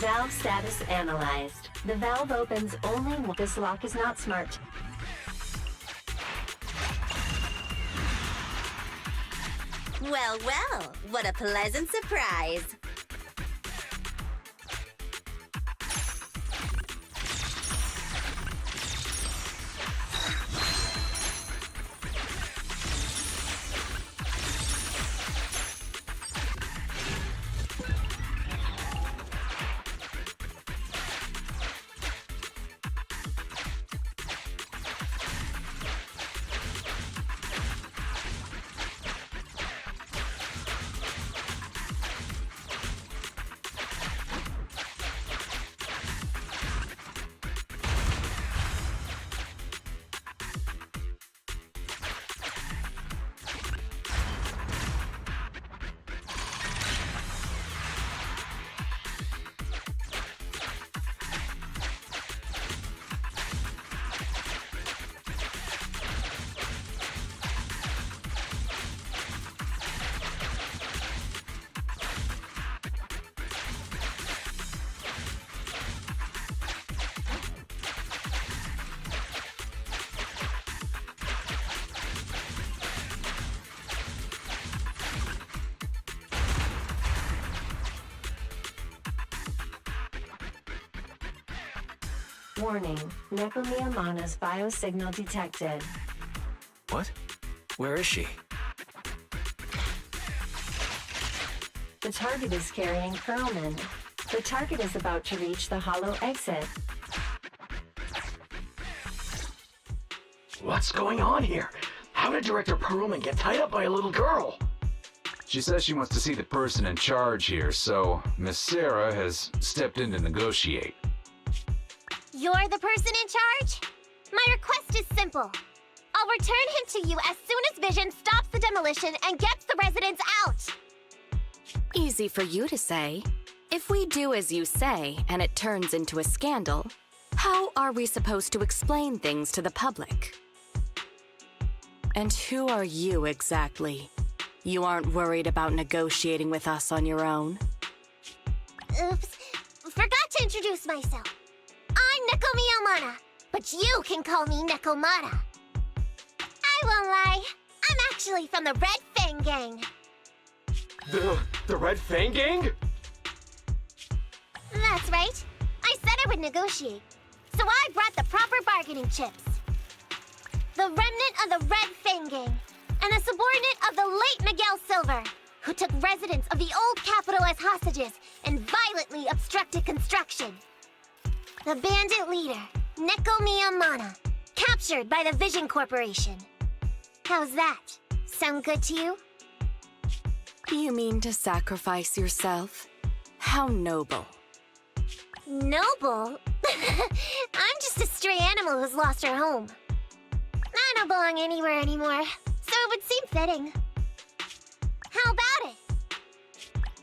Valve status analyzed. The valve opens only when this lock is not smart. Well, well, what a pleasant surprise. Warning: Nekomiyamana's biosignal detected. What? Where is she? The target is carrying Perlman. The target is about to reach the hollow exit. What's going on here? How did Director Perlman get tied up by a little girl? She says she wants to see the person in charge here, so Miss Sarah has stepped in to negotiate. You're the person in charge? My request is simple. I'll return him to you as soon as Vision stops the demolition and gets the residents out. Easy for you to say. If we do as you say and it turns into a scandal, how are we supposed to explain things to the public? And who are you exactly? You aren't worried about negotiating with us on your own? Oops. Forgot to introduce myself. I'm Nekomiyamana, but you can call me Nekomata. I won't lie, I'm actually from the Red Fang Gang. The Red Fang Gang? That's right. I said I would negotiate, so I brought the proper bargaining chips. The remnant of the Red Fang Gang, and a subordinate of the late Miguel Silver, who took residents of the old capital as hostages and violently obstructed construction. The bandit leader, Nekomiya Mana, captured by the Vision Corporation. How's that? Sound good to you? You mean to sacrifice yourself? How noble. Noble? I'm just a stray animal who's lost her home. I don't belong anywhere anymore, so it would seem fitting. How about it?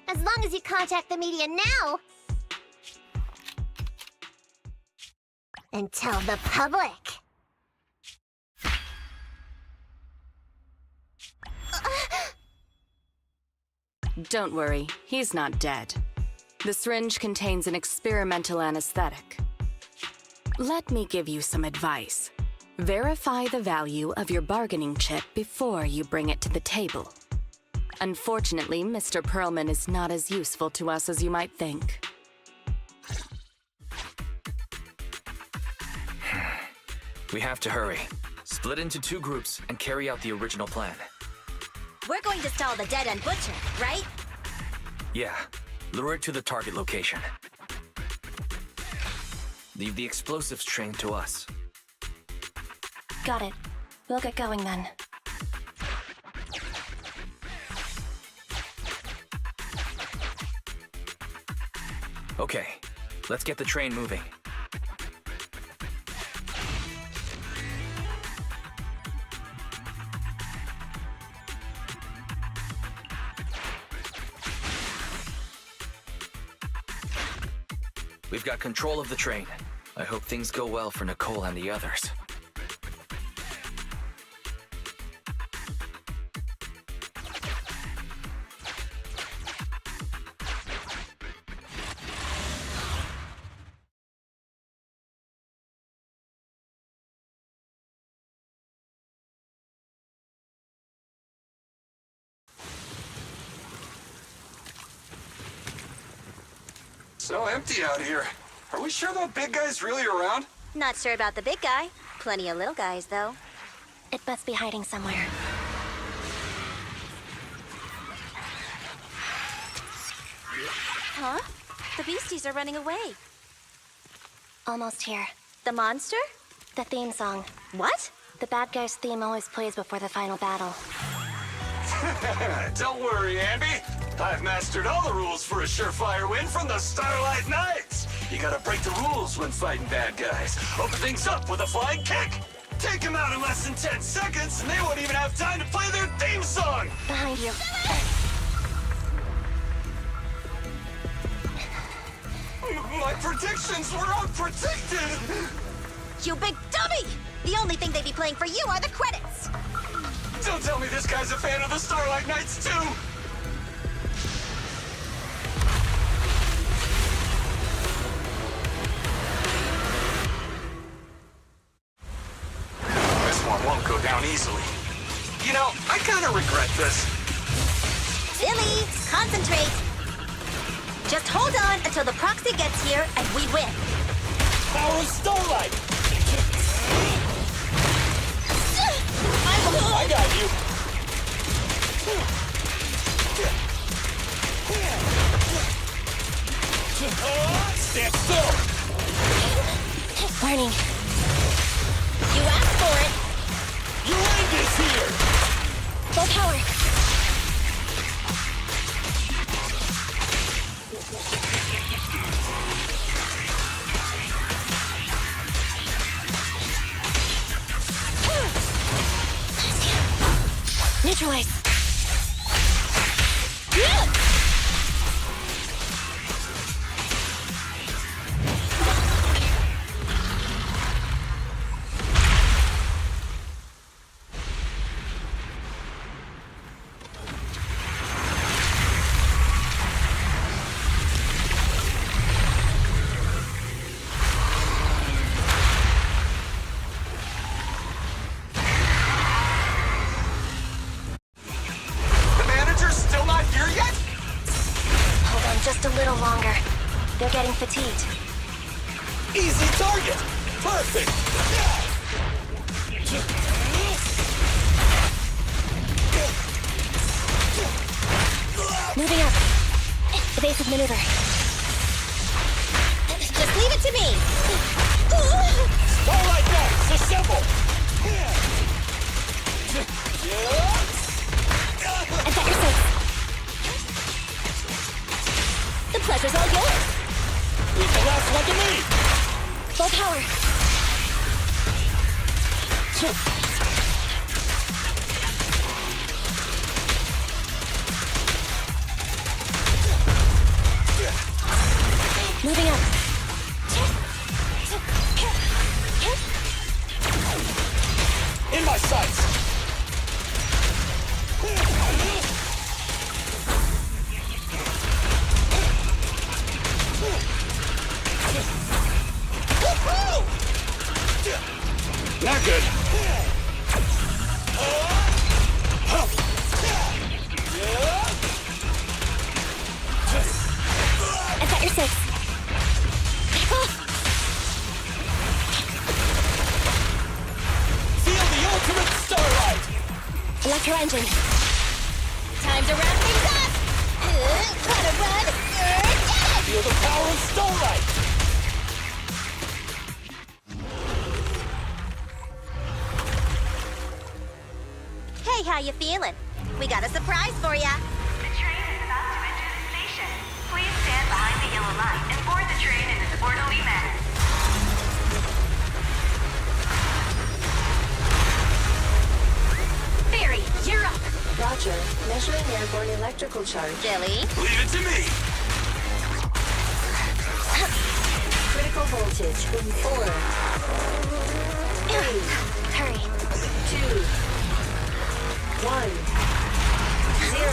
As long as you contact the media now, and tell the public. Don't worry, he's not dead. The syringe contains an experimental anesthetic. Let me give you some advice. Verify the value of your bargaining chip before you bring it to the table. Unfortunately, Mr. Perlman is not as useful to us as you might think. We have to hurry. Split into 2 groups and carry out the original plan. We're going to stall the dead-end butcher, right? Yeah. Lure it to the target location. Leave the explosives train to us. Got it. We'll get going then. Okay, let's get the train moving. We've got control of the train. I hope things go well for Nicole and the others. So empty out here. Are we sure that big guy's really around? Not sure about the big guy. Plenty of little guys, though. It must be hiding somewhere. Huh? The beasties are running away. Almost here. The monster? The theme song. What? The bad guy's theme always plays before the final battle. Don't worry, Ambi. I've mastered all the rules for a surefire win from the Starlight Knights. You gotta break the rules when fighting bad guys. Open things up with a flying kick. Take them out in less than 10 seconds, and they won't even have time to play their theme song. Behind you. My predictions were unpredicted. You big dummy! The only thing they'd be playing for you are the credits. Don't tell me this guy's a fan of the Starlight Knights, too! This one won't go down easily. You know, I kinda regret this. Billy, concentrate. Just hold on until the proxy gets here and we win. Power of Starlight! I got you! Stand still! Warning. You asked for it. Your end is here! Full power. Neutralize. Just a little longer. They're getting fatigued. Easy target! Perfect! Moving up. Evasive maneuver. Just leave it to me. Look at me! Full power. Moving up. In my sights! Not good. I've got your six. Feel the ultimate starlight! Electro engine. Time to wrap things up! Gotta run! Get it! Feel the power of starlight! Hey, how you feeling? We got a surprise for ya. The train is about to enter the station. Please stand behind the yellow line and board the train in an orderly manner. Barry, you're up! Roger. Measuring airborne electrical charge. Billy? Leave it to me! Critical voltage in 4, 3, Hurry. 2, 1, 0.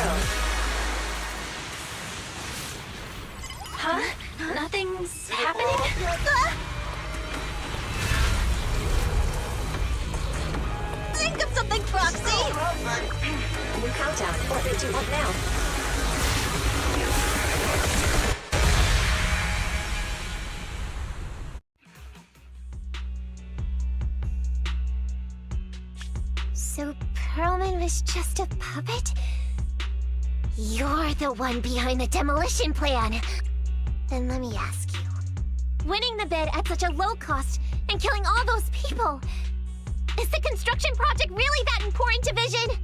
Huh? Nothing's happening? Think of something, Foxy! New countdown. 4, 3, 2, 1 now. So Perlman was just a puppet? You're the one behind the demolition plan. Then let me ask you. Winning the bid at such a low cost and killing all those people. Is the construction project really that important to Vision?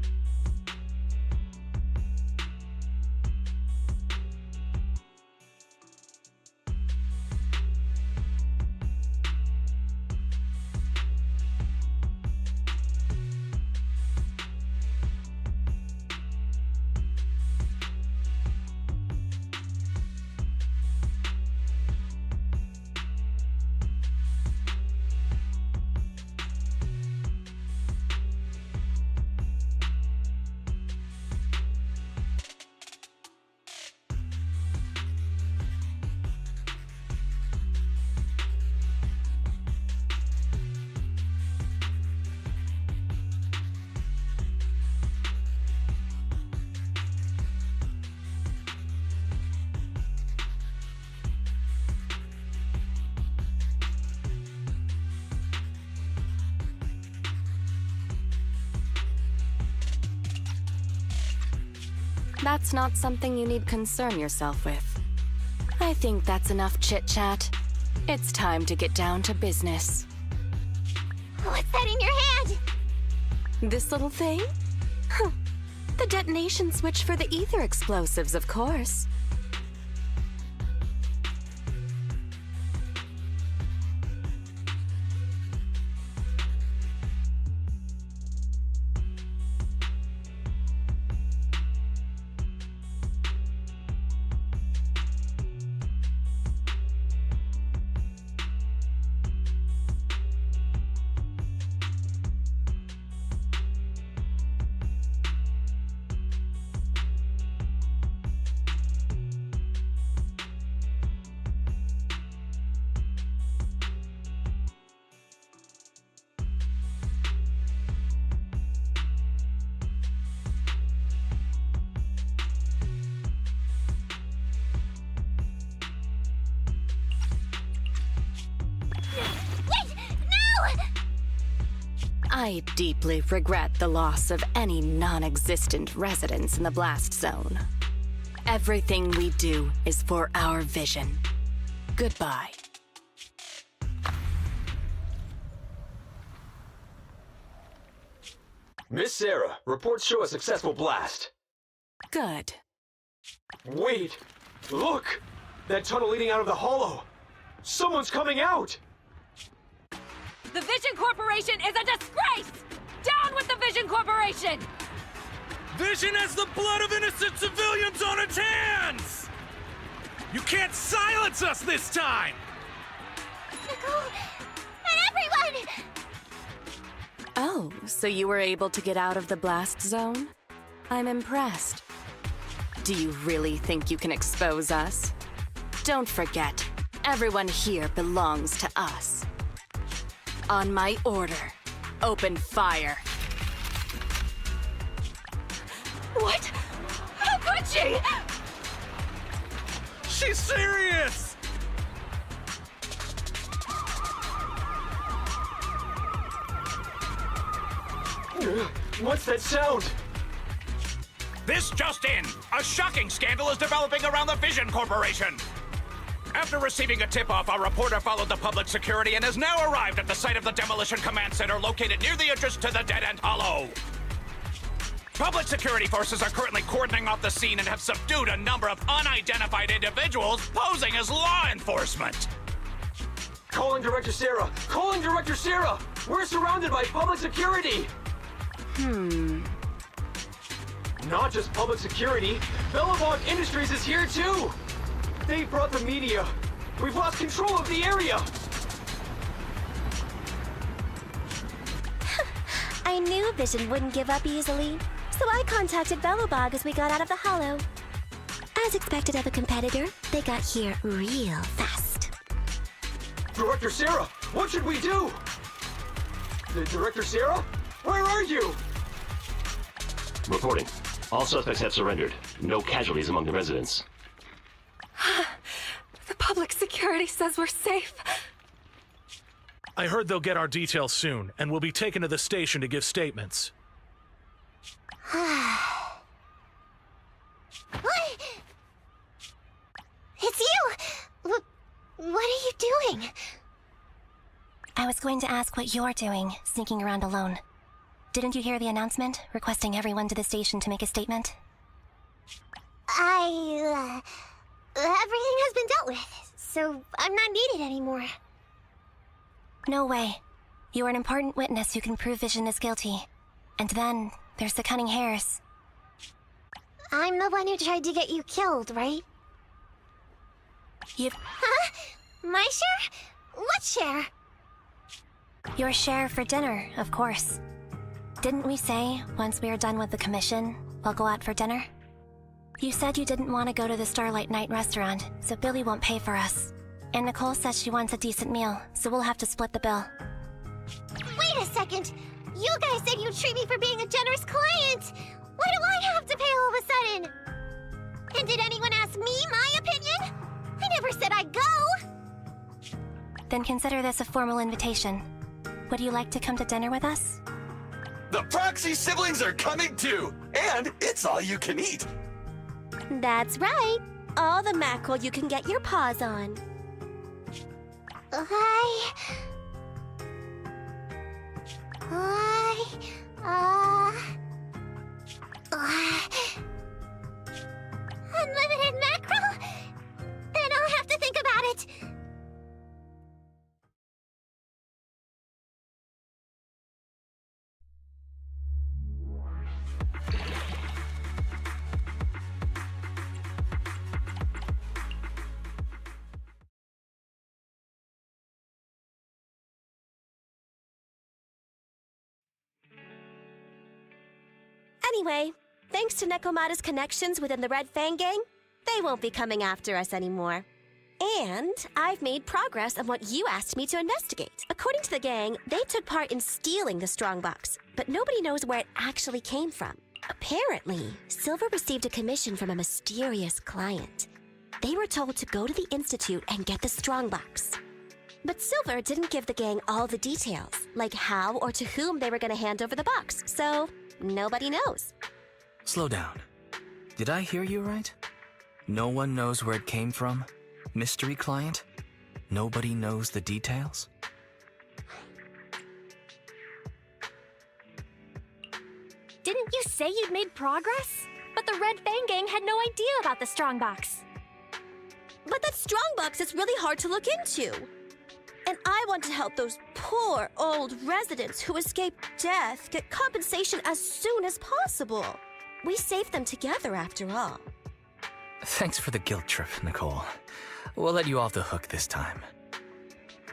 That's not something you need concern yourself with. I think that's enough chit-chat. It's time to get down to business. What's that in your hand? This little thing? Huh. The detonation switch for the ether explosives, of course. I deeply regret the loss of any non-existent residents in the blast zone. Everything we do is for our vision. Goodbye. Miss Sarah, reports show a successful blast. Good. Wait! Look! That tunnel leading out of the hollow! Someone's coming out! The Vision Corporation is a disgrace! Down with the Vision Corporation! Vision has the blood of innocent civilians on its hands! You can't silence us this time! Nicole, and everyone! Oh, so you were able to get out of the blast zone? I'm impressed. Do you really think you can expose us? Don't forget, everyone here belongs to us. On my order, open fire. What? How could she? She's serious! What's that sound? This just in! A shocking scandal is developing around the Vision Corporation! After receiving a tip-off, our reporter followed the public security and has now arrived at the site of the Demolition Command Center located near the entrance to the Dead End Hollow. Public security forces are currently cordoning off the scene and have subdued a number of unidentified individuals posing as law enforcement. Calling Director Sarah! Calling Director Sarah! We're surrounded by public security! Not just public security, Bellabog Industries is here too! They brought the media! We've lost control of the area! I knew Vision wouldn't give up easily, so I contacted Bellabog as we got out of the hollow. As expected of a competitor, they got here real fast. Director Sarah, what should we do? Director Sarah? Where are you? Reporting. All suspects have surrendered. No casualties among the residents. The public security says we're safe. I heard they'll get our details soon, and we'll be taken to the station to give statements. What? It's you! What are you doing? I was going to ask what you're doing, sneaking around alone. Didn't you hear the announcement, requesting everyone to the station to make a statement? Everything has been dealt with, so I'm not needed anymore. No way. You are an important witness who can prove Vision is guilty. And then, there's the Cunning Hares. I'm the one who tried to get you killed, right? Huh? My share? What share? Your share for dinner, of course. Didn't we say, once we are done with the commission, we'll go out for dinner? You said you didn't want to go to the Starlight Night restaurant, so Billy won't pay for us. And Nicole says she wants a decent meal, so we'll have to split the bill. Wait a second! You guys said you'd treat me for being a generous client! Why do I have to pay all of a sudden? And did anyone ask me my opinion? I never said I'd go! Then consider this a formal invitation. Would you like to come to dinner with us? The Proxy siblings are coming too! And it's all you can eat! That's right. All the mackerel you can get your paws on. Unlimited mackerel? Then I'll have to think about it. Anyway, thanks to Nekomata's connections within the Red Fang Gang, they won't be coming after us anymore. And I've made progress on what you asked me to investigate. According to the gang, they took part in stealing the strongbox, but nobody knows where it actually came from. Apparently, Silver received a commission from a mysterious client. They were told to go to the Institute and get the strongbox. But Silver didn't give the gang all the details, like how or to whom they were going to hand over the box, so nobody knows. Slow down. Did I hear you right? No one knows where it came from? Mystery client? Nobody knows the details? Didn't you say you'd made progress? But the Red Fang Gang had no idea about the strongbox. But that strongbox is really hard to look into. And I want to help those poor old residents who escaped death get compensation as soon as possible. We saved them together after all. Thanks for the guilt trip, Nicole. We'll let you off the hook this time.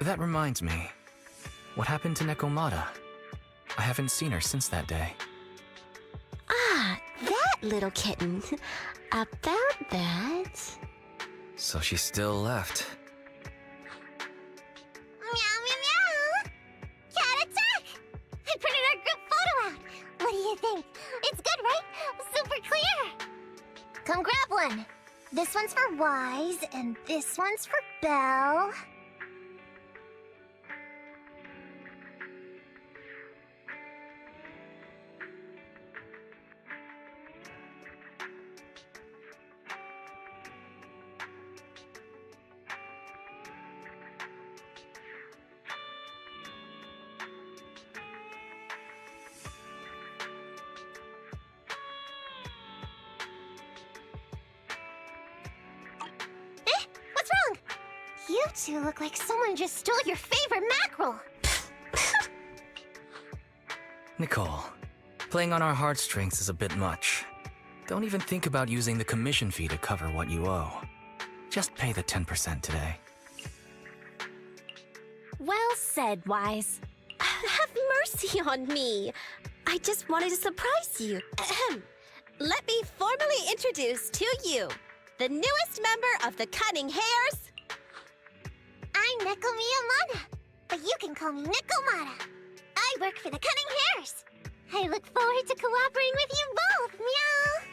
That reminds me, what happened to Nekomata? I haven't seen her since that day. Ah, that little kitten. About that... So she still left. Meow, meow, meow! Cat attack! I printed our group photo out. What do you think? It's good, right? Super clear! Come grab one. This one's for Wise, and this one's for Belle. What's wrong? You two look like someone just stole your favorite mackerel. Nicole, playing on our heartstrings is a bit much. Don't even think about using the commission fee to cover what you owe. Just pay the 10% today. Well said, Wise. Have mercy on me. I just wanted to surprise you. Ahem. Let me formally introduce to you the newest member of the Cunning Hares. I'm Neko Miyamada, but you can call me Nekomata. I work for the Cunning Hares. I look forward to cooperating with you both, meow.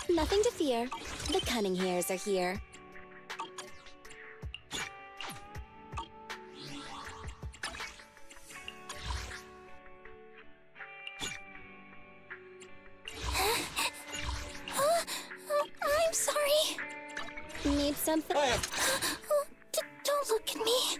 Nothing to fear. The Cunning Hares are here. I'm sorry. Need something? Don't look at me.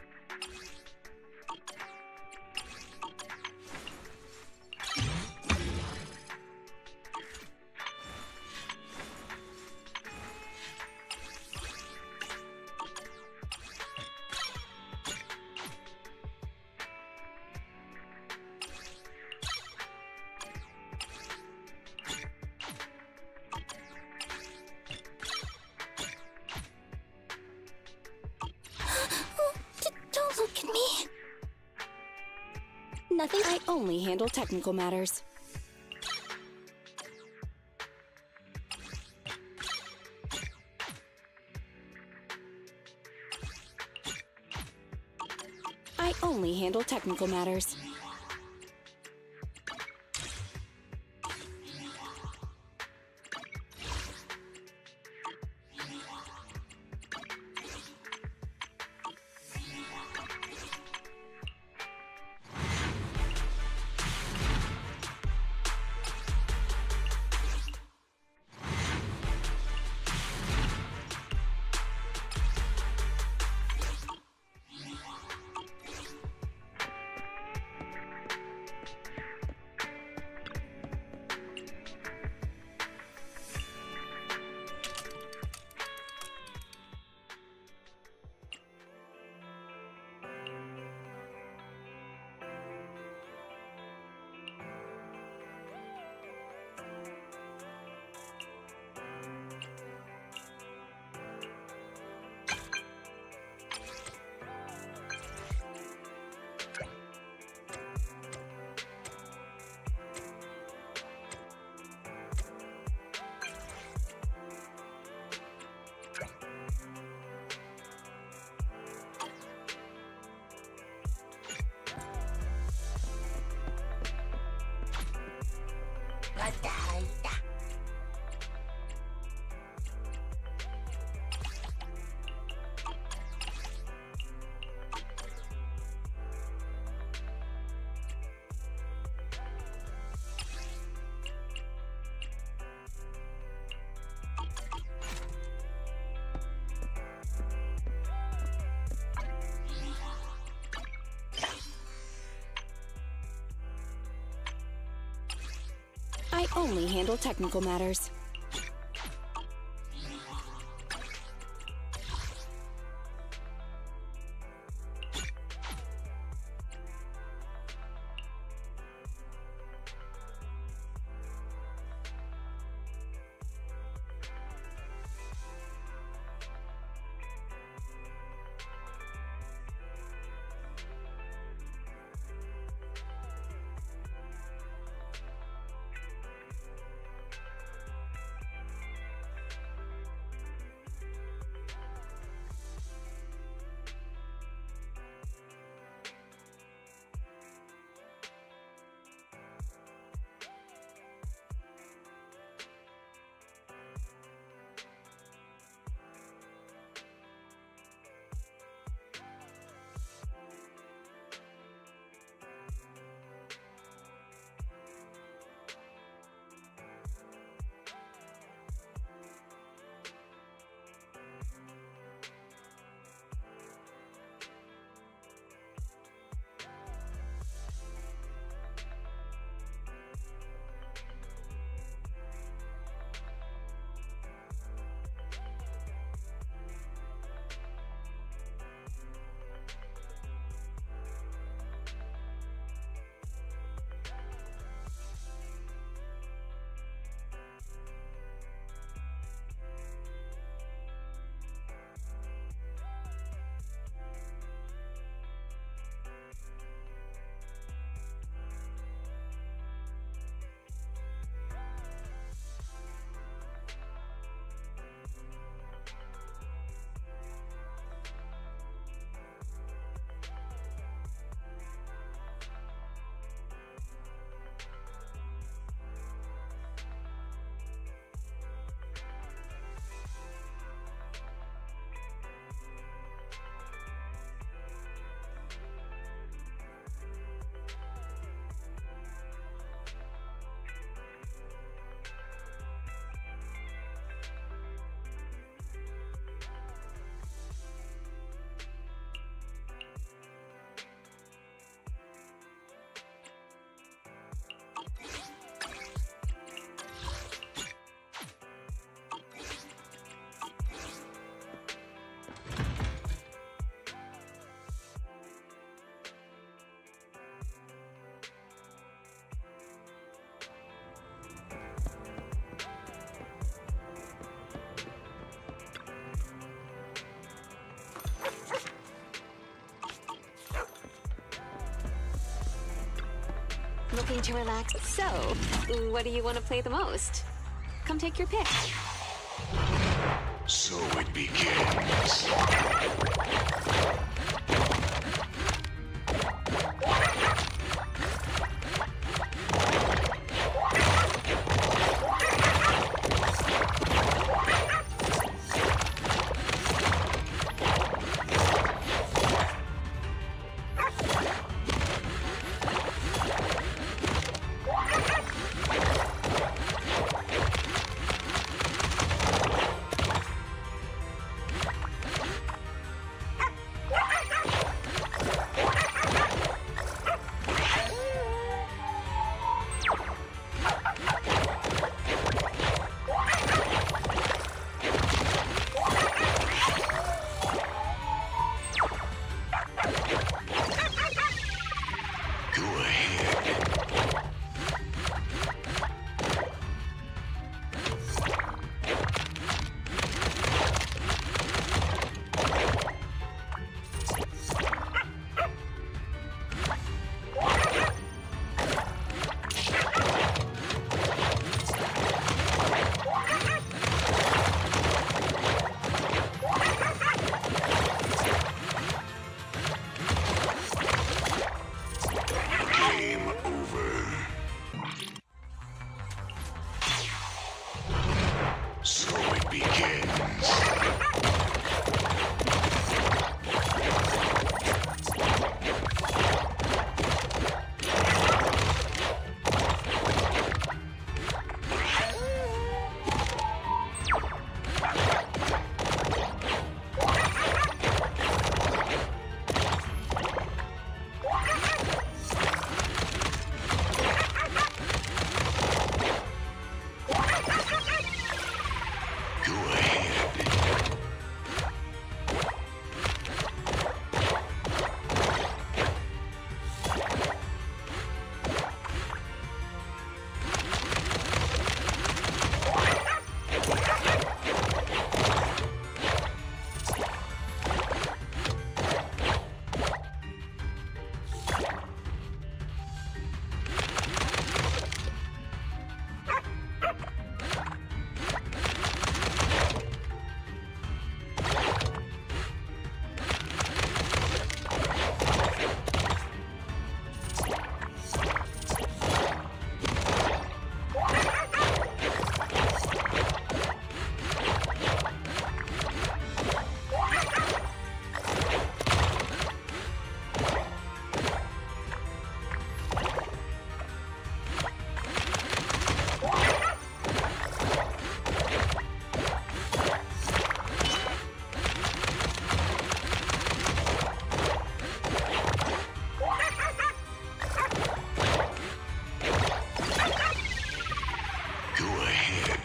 Don't look at me. Nothing. I only handle technical matters. I only handle technical matters. only handle technical matters. Looking to relax? So, what do you want to play the most? Come take your pick. So it begins. ahead.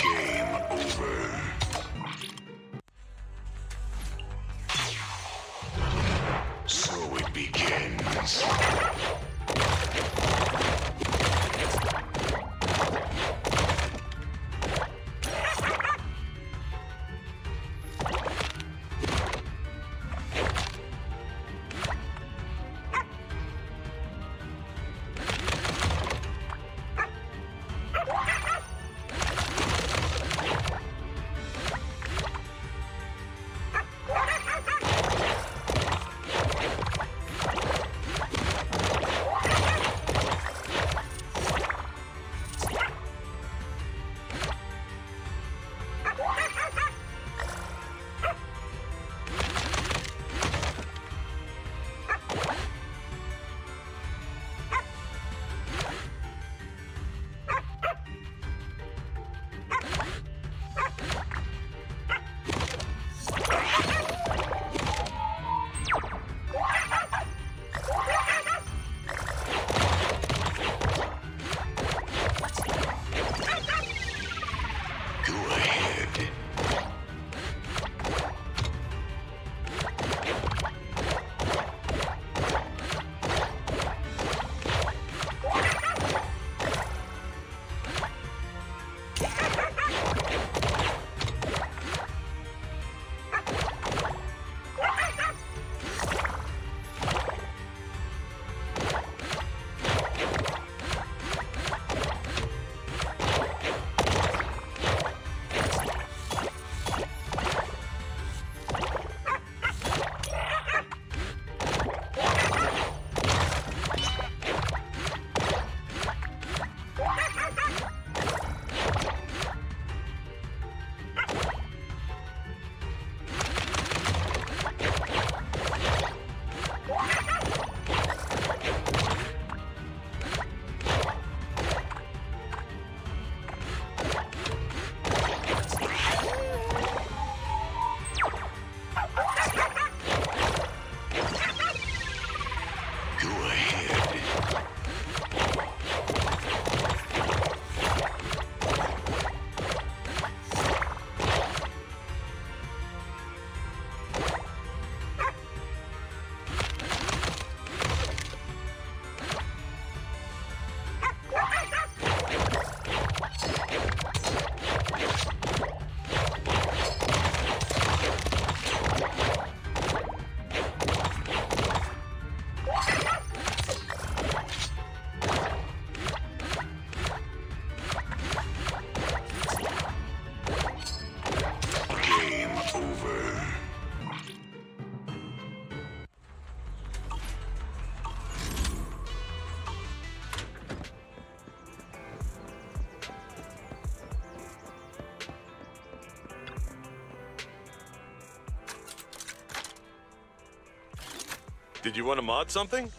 Game over. So it begins. Go ahead. Go ahead. Game over. Did you want to mod something?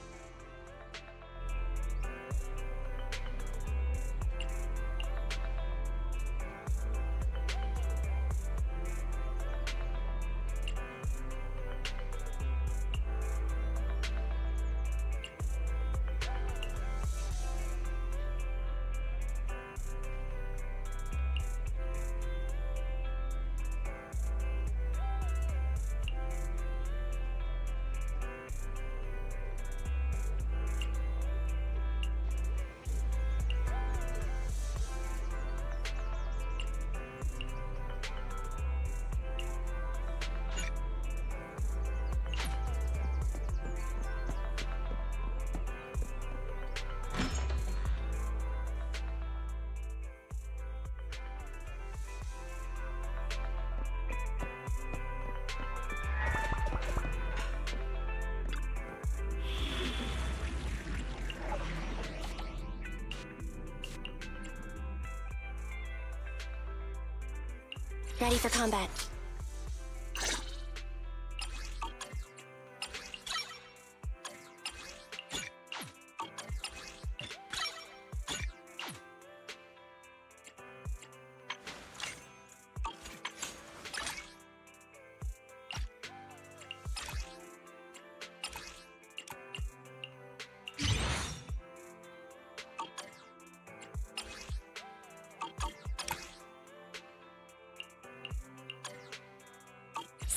Ready for combat.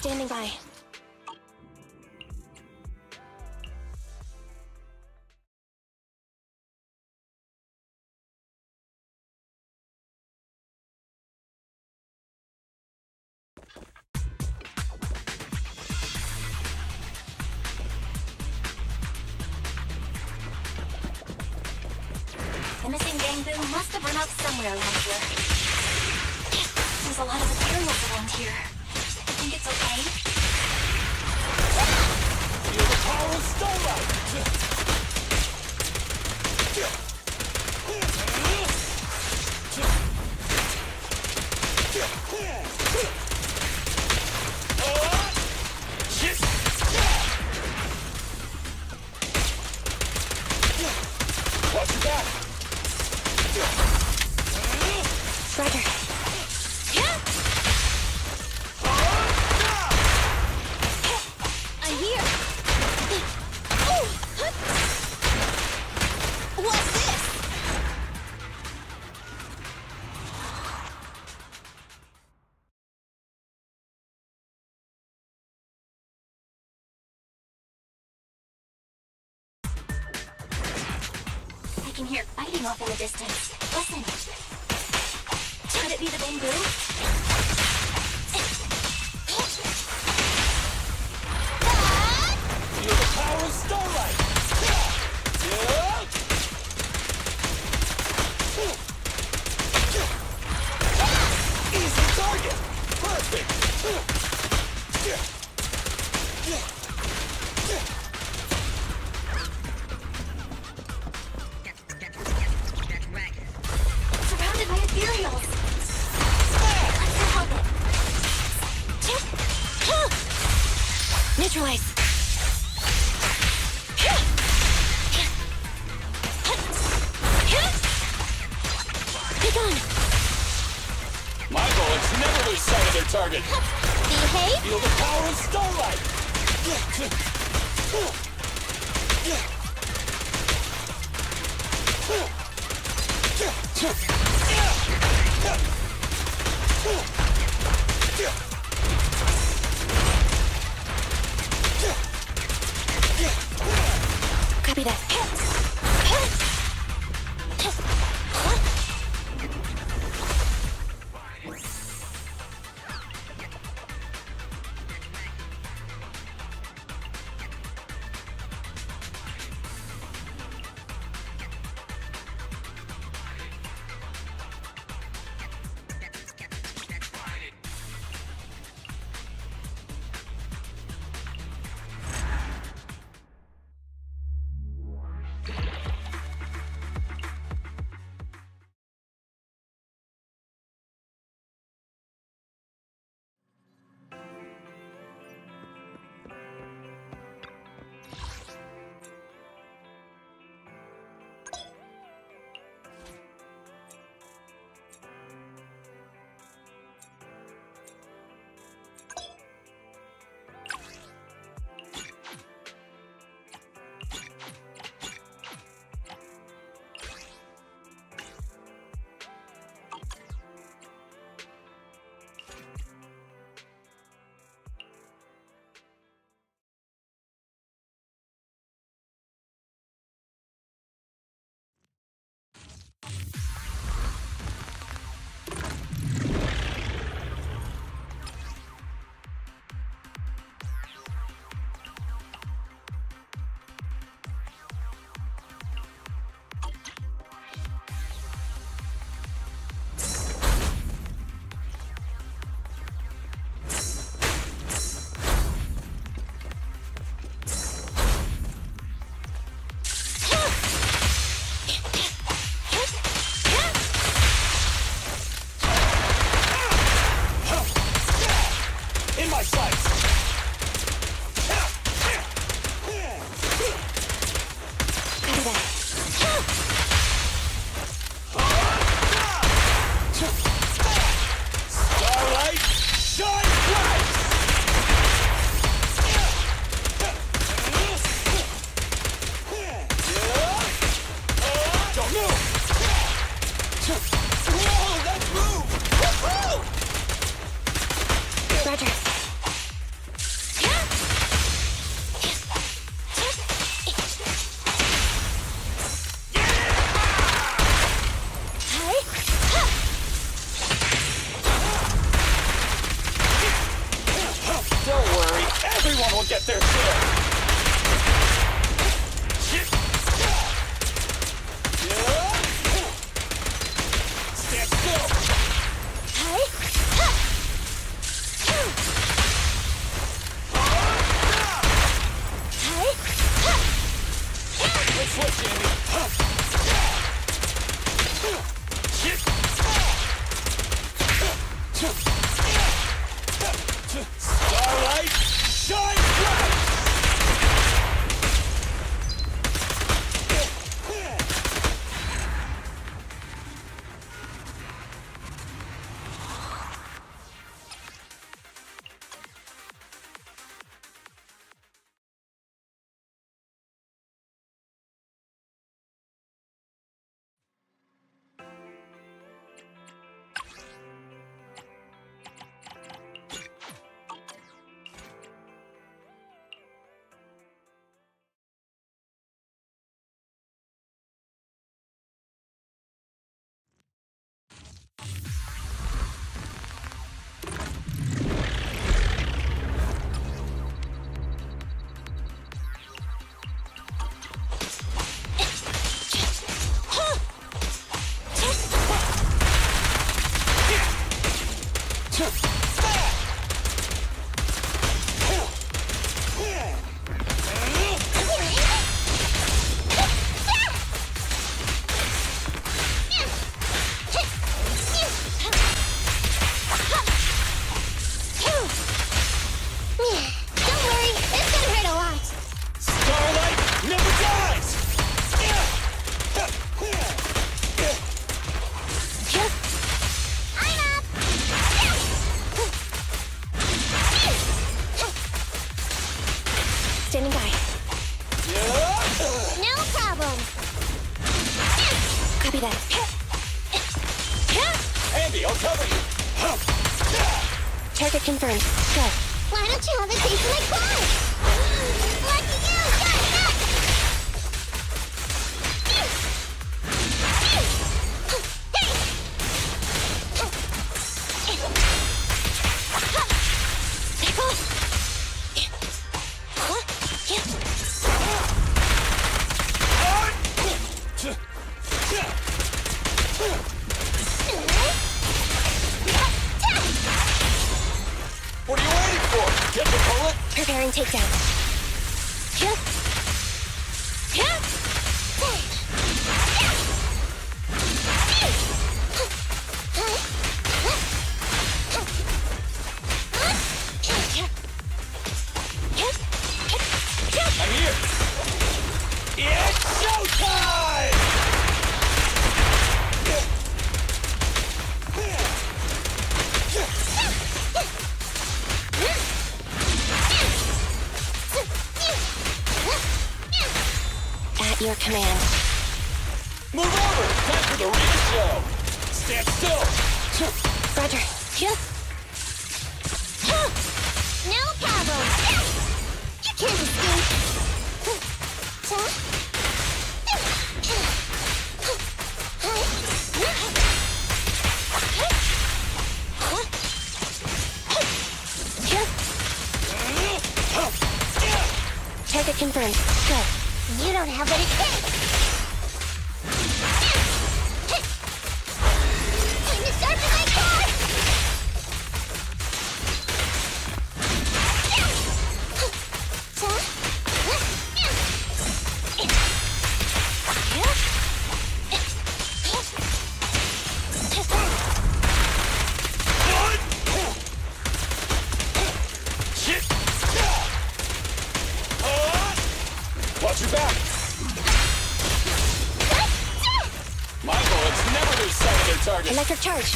Standing by. The missing bamboo must have run out somewhere around here. There's a lot of materials around here. I think it's okay. Feel the power of starlight! Watch your back! Roger. I'm here. What's this? I can hear fighting off in the distance. Listen. Could it be the bamboo? Feel the power of starlight! Easy target! Perfect! Surrounded by ethereals. Let's go help it. Neutralize. Be gone. My bullets never lose sight of their target! Behave? Feel the power of starlight! Copy that. Starlight, shine bright! Standing by. No problem. Copy that. Andy, I'll cover you. Target confirmed. Go. Why don't you have a taste of my quad? Lucky you! Got that! What are you waiting for? Get the bullet? Preparing takedown. I'm here. It's showtime! At your command. Move over! Time for the real show! Stand still! Roger. No problem. You can't escape. Target confirmed. Go. You don't have what it takes. Time to sharpen my car. Watch your back! My bullets never lose sight of their target! Electric charge.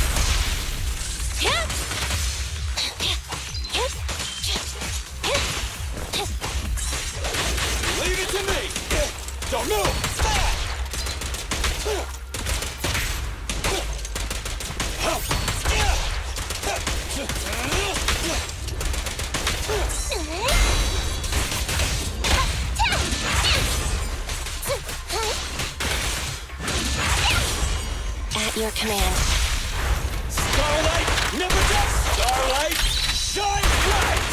Leave it to me! Don't move! At your command. Starlight never does! Starlight, shine bright!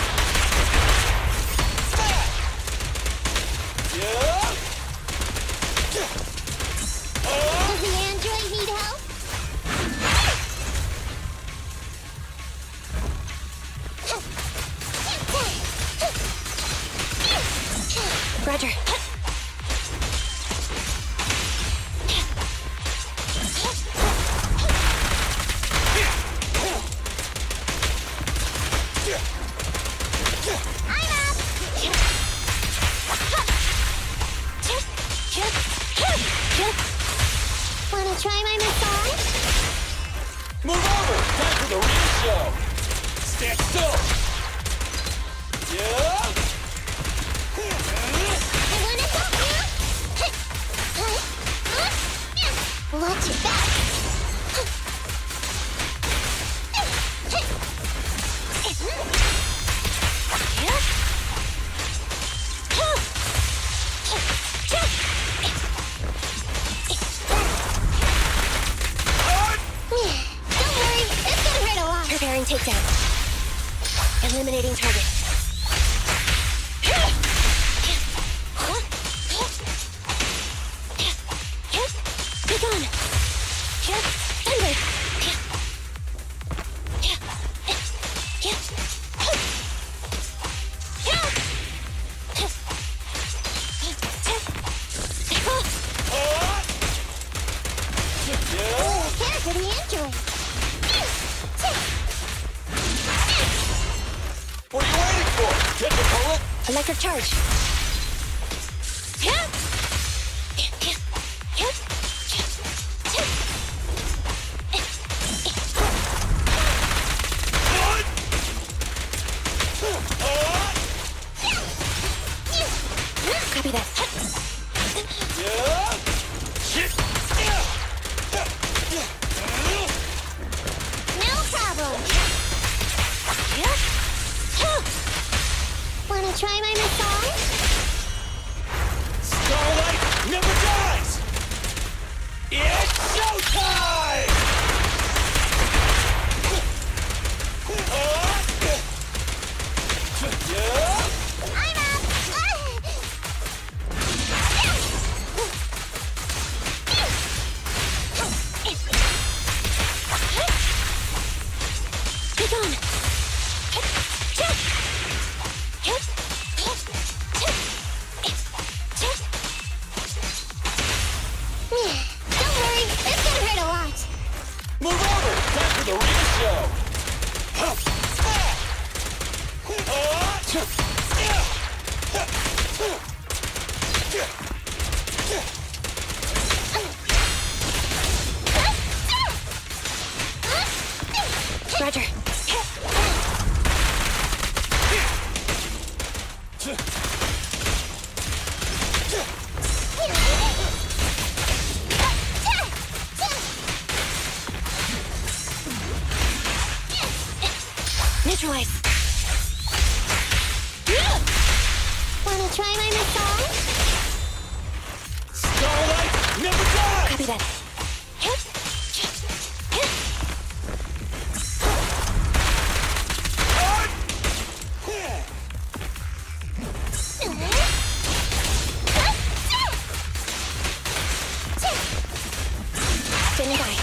Does the android need help? Roger. for the real show. Stand still. Yeah. Watch your back. Don't worry, it's gonna hurt a lot. Preparing takedown. Eliminating target. Be gone. Anyway. Careful the injury. What are you waiting for? Get the bullet. Electric charge. Copy that. No problem. Wanna try my massage? Starlight never dies! It's showtime! I'm up! Be gone. Don't worry, it's gonna hurt a lot. Move over! Time for the real show! Roger. Neutralize. Wanna try my massage? Starlight never dies! Copy that. Standing by.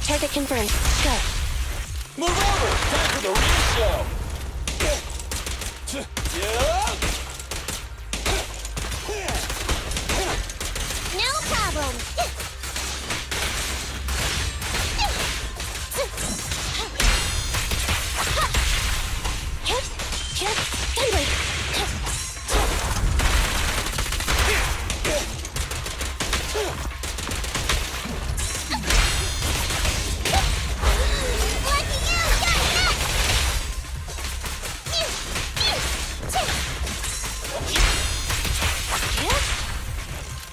Target confirmed. Go. Move over! Time for the real show! No problem. Anyway.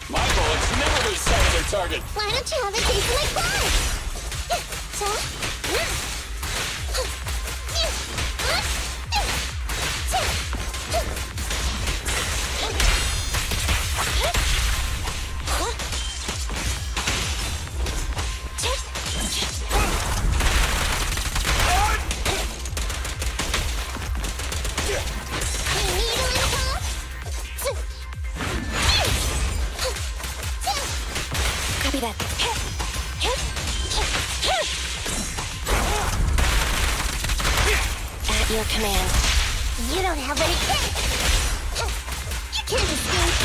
My bullets never lose sight of their target! Why don't you have a taste of my blood? Copy that. At your command. You don't have any kick. You can't escape.